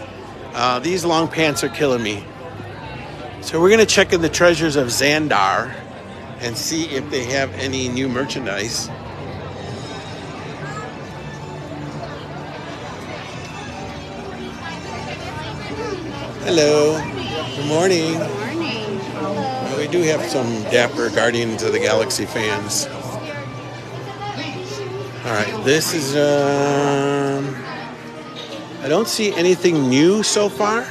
S1: these long pants are killing me. So we're going to check in the Treasures of Xandar and see if they have any new merchandise. Hello. Good morning. Good morning. Well, we do have some Dapper Guardians of the Galaxy fans. All right, this is, I don't see anything new so far.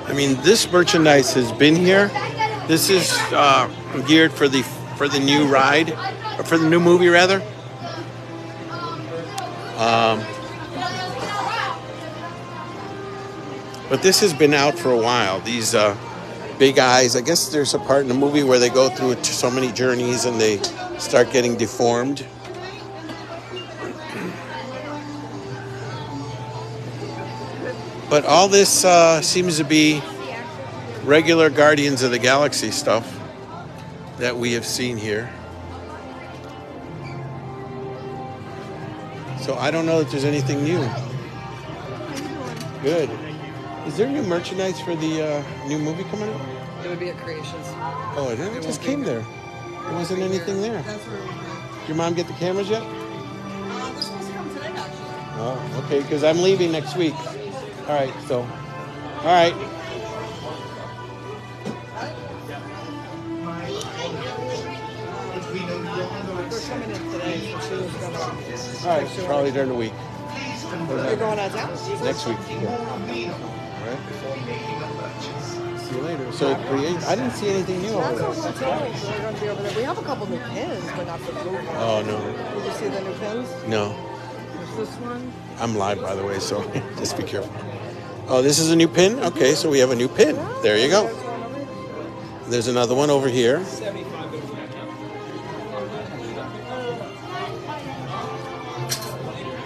S1: I mean, this merchandise has been here. This is geared for the new ride, or for the new movie rather. But this has been out for a while. These big eyes. I guess there's a part in the movie where they go through so many journeys and they start getting deformed. But all this seems to be regular Guardians of the Galaxy stuff that we have seen here. So I don't know if there's anything new. Good. Is there new merchandise for the new movie coming out?
S8: It would be at Creations.
S1: Oh, it just came there. There wasn't anything there.
S7: That's where we went.
S1: Did your mom get the cameras yet?
S7: They're supposed to come today, actually.
S1: Oh, okay, because I'm leaving next week. All right, so, all right.
S8: They're coming in today, so she was gonna.
S1: All right, probably during the week.
S8: You're going out of town?
S1: Next week. Yeah. All right. See you later. So, I didn't see anything new over there.
S8: They're gonna be over there. We have a couple new pins, but not for the movie.
S1: Oh, no.
S8: Did you see the new pins?
S1: No.
S8: There's this one.
S1: I'm live, by the way, so just be careful. Oh, this is a new pin? Okay, so we have a new pin. There you go. There's another one over here.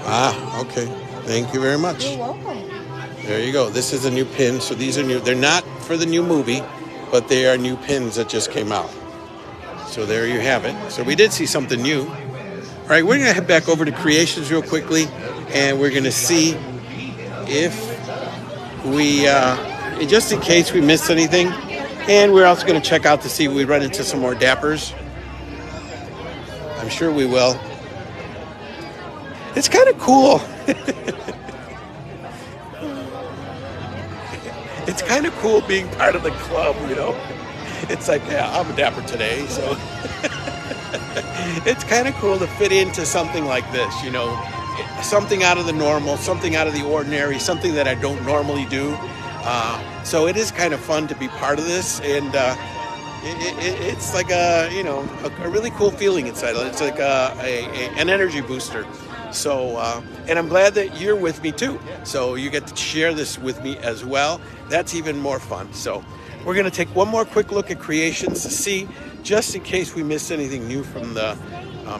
S1: Ah, okay. Thank you very much.
S8: You're welcome.
S1: There you go. This is a new pin. So these are new. They're not for the new movie, but they are new pins that just came out. So there you have it. So we did see something new. All right, we're going to head back over to Creations real quickly, and we're going to see if we, just in case we missed anything, and we're also going to check out to see if we run into some more Dappers. I'm sure we will. It's kind of cool. It's kind of cool being part of the club, you know. It's like, yeah, I'm a Dapper today, so it's kind of cool to fit into something like this, you know, something out of the normal, something out of the ordinary, something that I don't normally do. So it is kind of fun to be part of this, and it's like a really cool feeling inside. It's like an energy booster. So, and I'm glad that you're with me too. So you get to share this with me as well. That's even more fun. So we're going to take one more quick look at Creations to see, just in case we missed anything new from the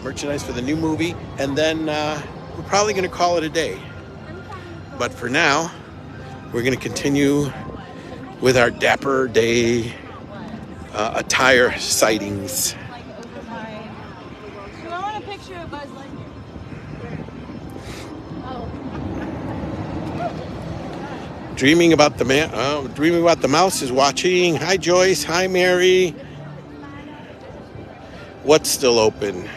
S1: merchandise for the new movie. And then we're probably going to call it a day. But for now, we're going to continue with our Dapper Day attire sightings.
S2: I want a picture of Buzz Lightyear.
S1: Dreaming about the mouse is watching. Hi, Joyce. Hi, Mary. What's still open?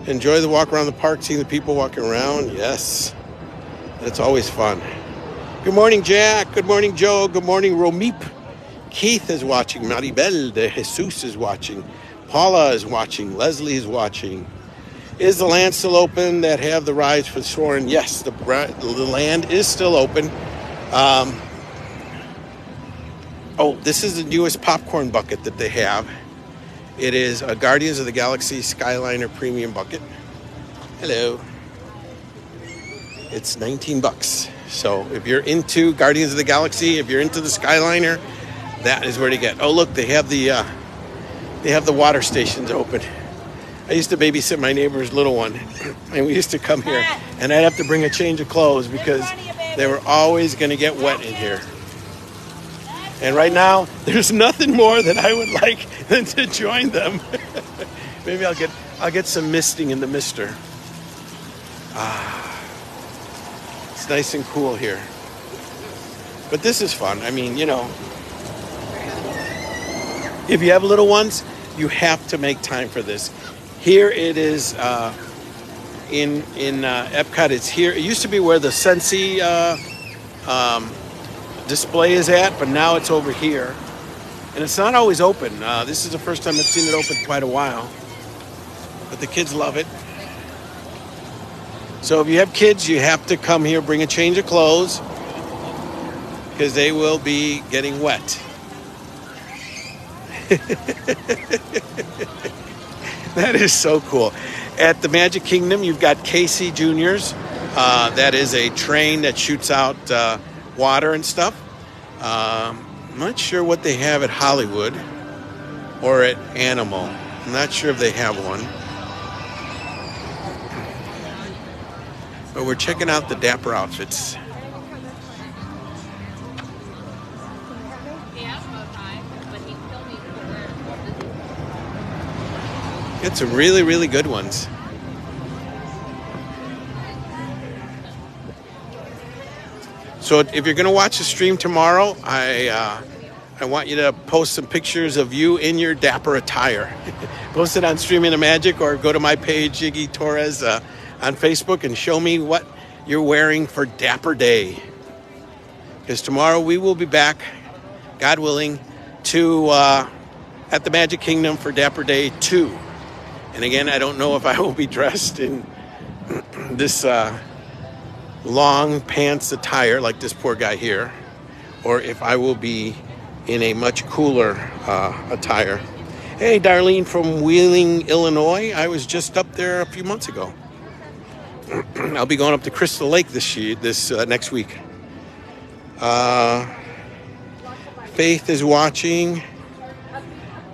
S1: Enjoy the walk around the park, seeing the people walking around. Yes, it's always fun. Good morning, Jack. Good morning, Joe. Good morning, Romip. Keith is watching. Maribel de Jesus is watching. Paula is watching. Leslie is watching. Is the land still open that have the rides for Soarin'? Yes, the land is still open. This is the newest popcorn bucket that they have. It is a Guardians of the Galaxy Skyliner Premium Bucket. Hello. It's $19. So if you're into Guardians of the Galaxy, if you're into the Skyliner, that is where to get. Oh, look, they have the water stations open. I used to babysit my neighbor's little one, and we used to come here, and I'd have to bring a change of clothes because they were always going to get wet in here. And right now, there's nothing more that I would like than to join them. Maybe I'll get some misting in the mister. It's nice and cool here. But this is fun. I mean, you know, if you have little ones, you have to make time for this. Here it is in Epcot. It's here. It used to be where the Sensi display is at, but now it's over here. And it's not always open. This is the first time I've seen it open in quite a while. But the kids love it. So if you have kids, you have to come here, bring a change of clothes, because they will be getting wet. That is so cool. At the Magic Kingdom, you've got Casey Juniors. That is a train that shoots out water and stuff. I'm not sure what they have at Hollywood or at Animal. I'm not sure if they have one. But we're checking out the Dapper outfits. Get some really, really good ones. So if you're going to watch the stream tomorrow, I want you to post some pictures of you in your Dapper attire. Post it on Streaming the Magic or go to my page, Iggy Torres, on Facebook and show me what you're wearing for Dapper Day. Because tomorrow we will be back, God willing, to at the Magic Kingdom for Dapper Day 2. And again, I don't know if I will be dressed in this long pants attire like this poor guy here, or if I will be in a much cooler attire. Hey, Darlene from Wheeling, Illinois. I was just up there a few months ago. I'll be going up to Crystal Lake this next week. Faith is watching.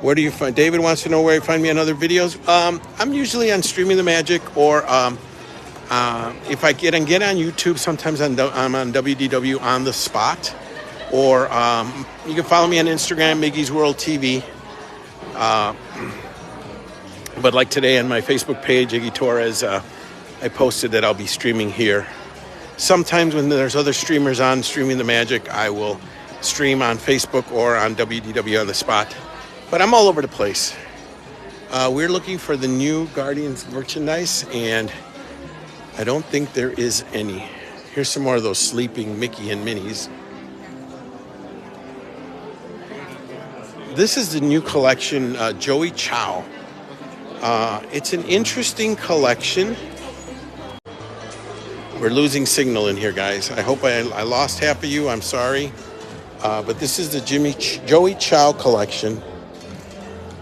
S1: Where do you find? David wants to know where you find me on other videos. I'm usually on Streaming the Magic, or if I get on YouTube, sometimes I'm on WDW on the spot, or you can follow me on Instagram, Miggy's World TV. But like today on my Facebook page, Iggy Torres, I posted that I'll be streaming here. Sometimes when there's other streamers on Streaming the Magic, I will stream on Facebook or on WDW on the spot. But I'm all over the place. We're looking for the new Guardians merchandise, and I don't think there is any. Here's some more of those sleeping Mickey and Minnies. This is the new collection, Joey Chow. It's an interesting collection. We're losing signal in here, guys. I hope I lost half of you. I'm sorry. But this is the Joey Chow collection.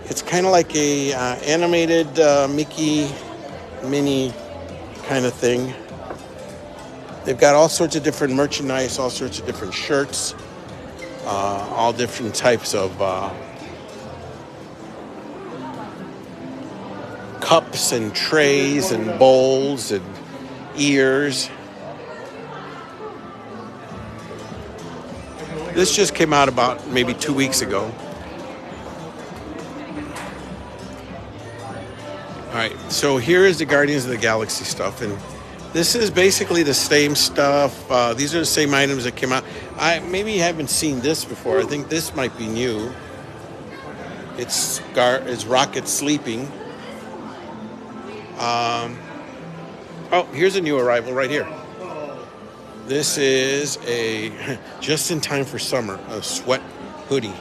S1: It's kind of like a animated Mickey, Minnie kind of thing. They've got all sorts of different merchandise, all sorts of different shirts, all different types of cups and trays and bowls and ears. This just came out about maybe 2 weeks ago. All right, so here is the Guardians of the Galaxy stuff, and this is basically the same stuff. These are the same items that came out. I maybe haven't seen this before. I think this might be new. It's Rocket sleeping. Oh, here's a new arrival right here. This is a just in time for summer, a sweat hoodie.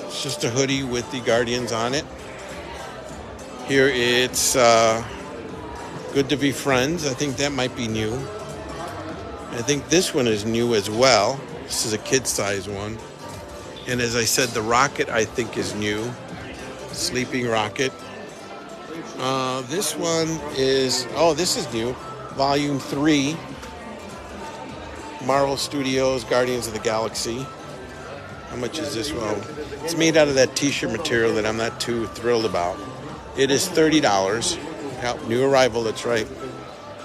S1: It's just a hoodie with the Guardians on it. Here it's Good to Be Friends. I think that might be new. I think this one is new as well. This is a kid size one. And as I said, the Rocket I think is new. Sleeping Rocket. This one is, this is new. Volume 3. Marvel Studios, Guardians of the Galaxy. How much is this one? It's made out of that t-shirt material that I'm not too thrilled about. It is $30. Yep, new arrival, that's right.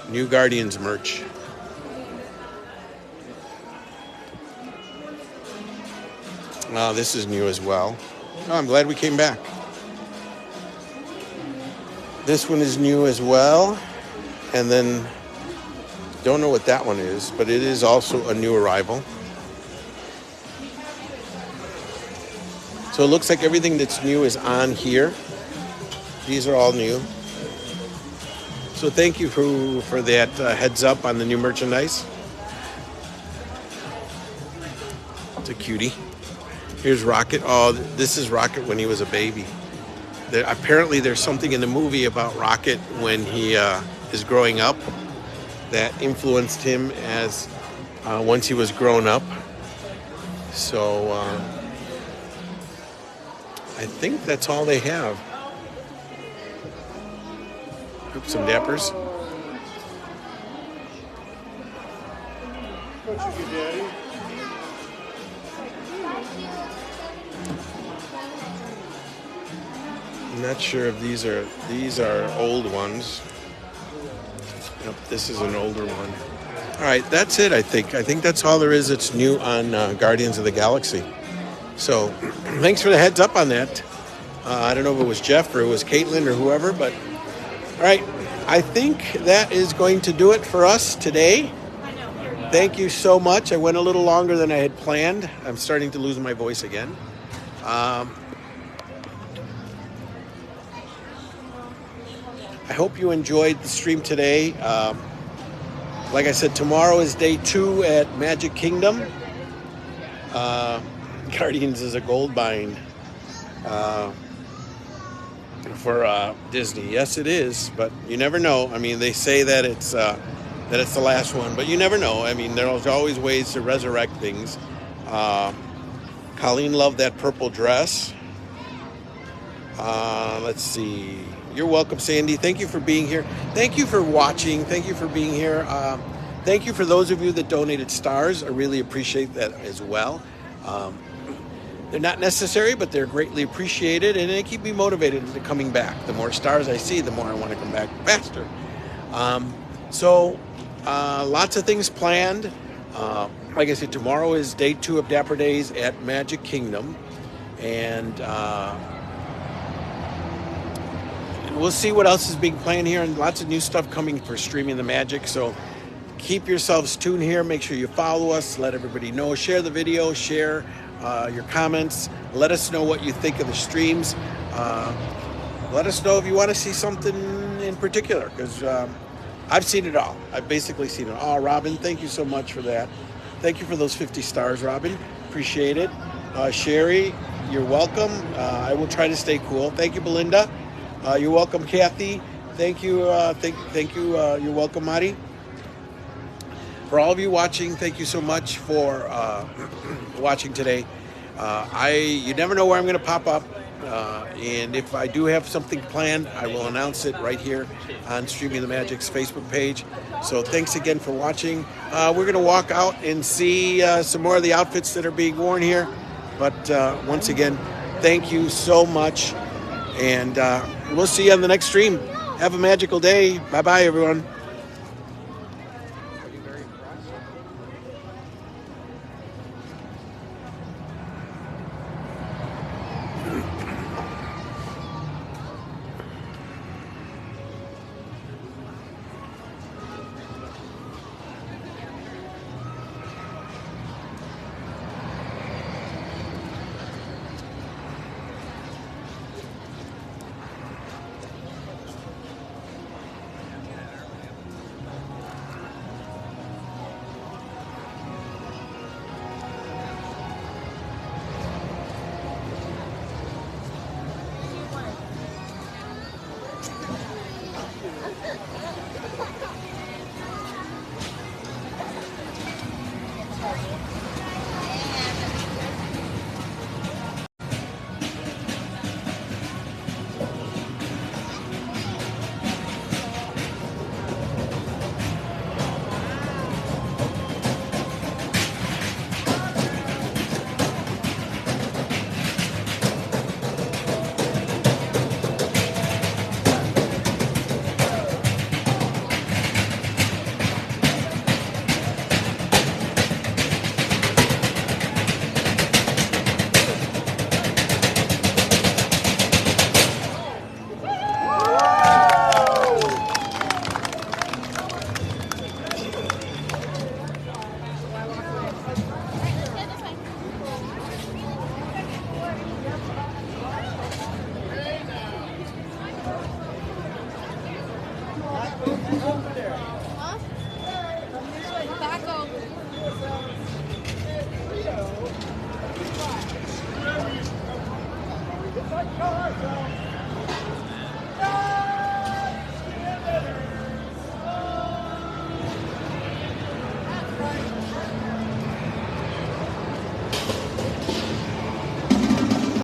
S1: New Guardians merch. This is new as well. Oh, I'm glad we came back. This one is new as well. And then, don't know what that one is, but it is also a new arrival. So it looks like everything that's new is on here. These are all new. So thank you for that heads up on the new merchandise. It's a cutie. Here's Rocket. Oh, this is Rocket when he was a baby. apparently there's something in the movie about Rocket when he is growing up that influenced him as once he was grown up. So I think that's all they have. Oops, some Dappers. I'm not sure if these are old ones. Yep, this is an older one. All right, that's it, I think. I think that's all there is that's new on Guardians of the Galaxy. So thanks for the heads up on that. I don't know if it was Jeff or it was Caitlin or whoever, but all right. I think that is going to do it for us today. Thank you so much. I went a little longer than I had planned. I'm starting to lose my voice again. I hope you enjoyed the stream today. Like I said, tomorrow is day 2 at Magic Kingdom. Guardians is a gold mine for Disney. Yes, it is, but you never know. I mean, they say that it's the last one, but you never know. I mean, there's always ways to resurrect things. Colleen loved that purple dress. Let's see. You're welcome, Sandy. Thank you for being here. Thank you for watching. Thank you for being here. Thank you for those of you that donated stars. I really appreciate that as well. They're not necessary, but they're greatly appreciated, and they keep me motivated into coming back. The more stars I see, the more I want to come back faster. So lots of things planned. Like I said, tomorrow is day 2 of Dapper Days at Magic Kingdom, and we'll see what else is being planned here, and lots of new stuff coming for Streaming the Magic. So keep yourselves tuned here. Make sure you follow us. Let everybody know. Share the video. Share your comments. Let us know what you think of the streams. Let us know if you want to see something in particular, because I've seen it all. I've basically seen it all. Robin, thank you so much for that. Thank you for those 50 stars, Robin. Appreciate it. Sherry, you're welcome. I will try to stay cool. Thank you, Belinda. You're welcome, Kathy. Thank you. Thank you. You're welcome, Mari. For all of you watching, thank you so much for watching today. You never know where I'm going to pop up. And if I do have something planned, I will announce it right here on Streaming the Magic's Facebook page. So thanks again for watching. We're going to walk out and see some more of the outfits that are being worn here. But once again, thank you so much. And we'll see you on the next stream. Have a magical day. Bye-bye, everyone.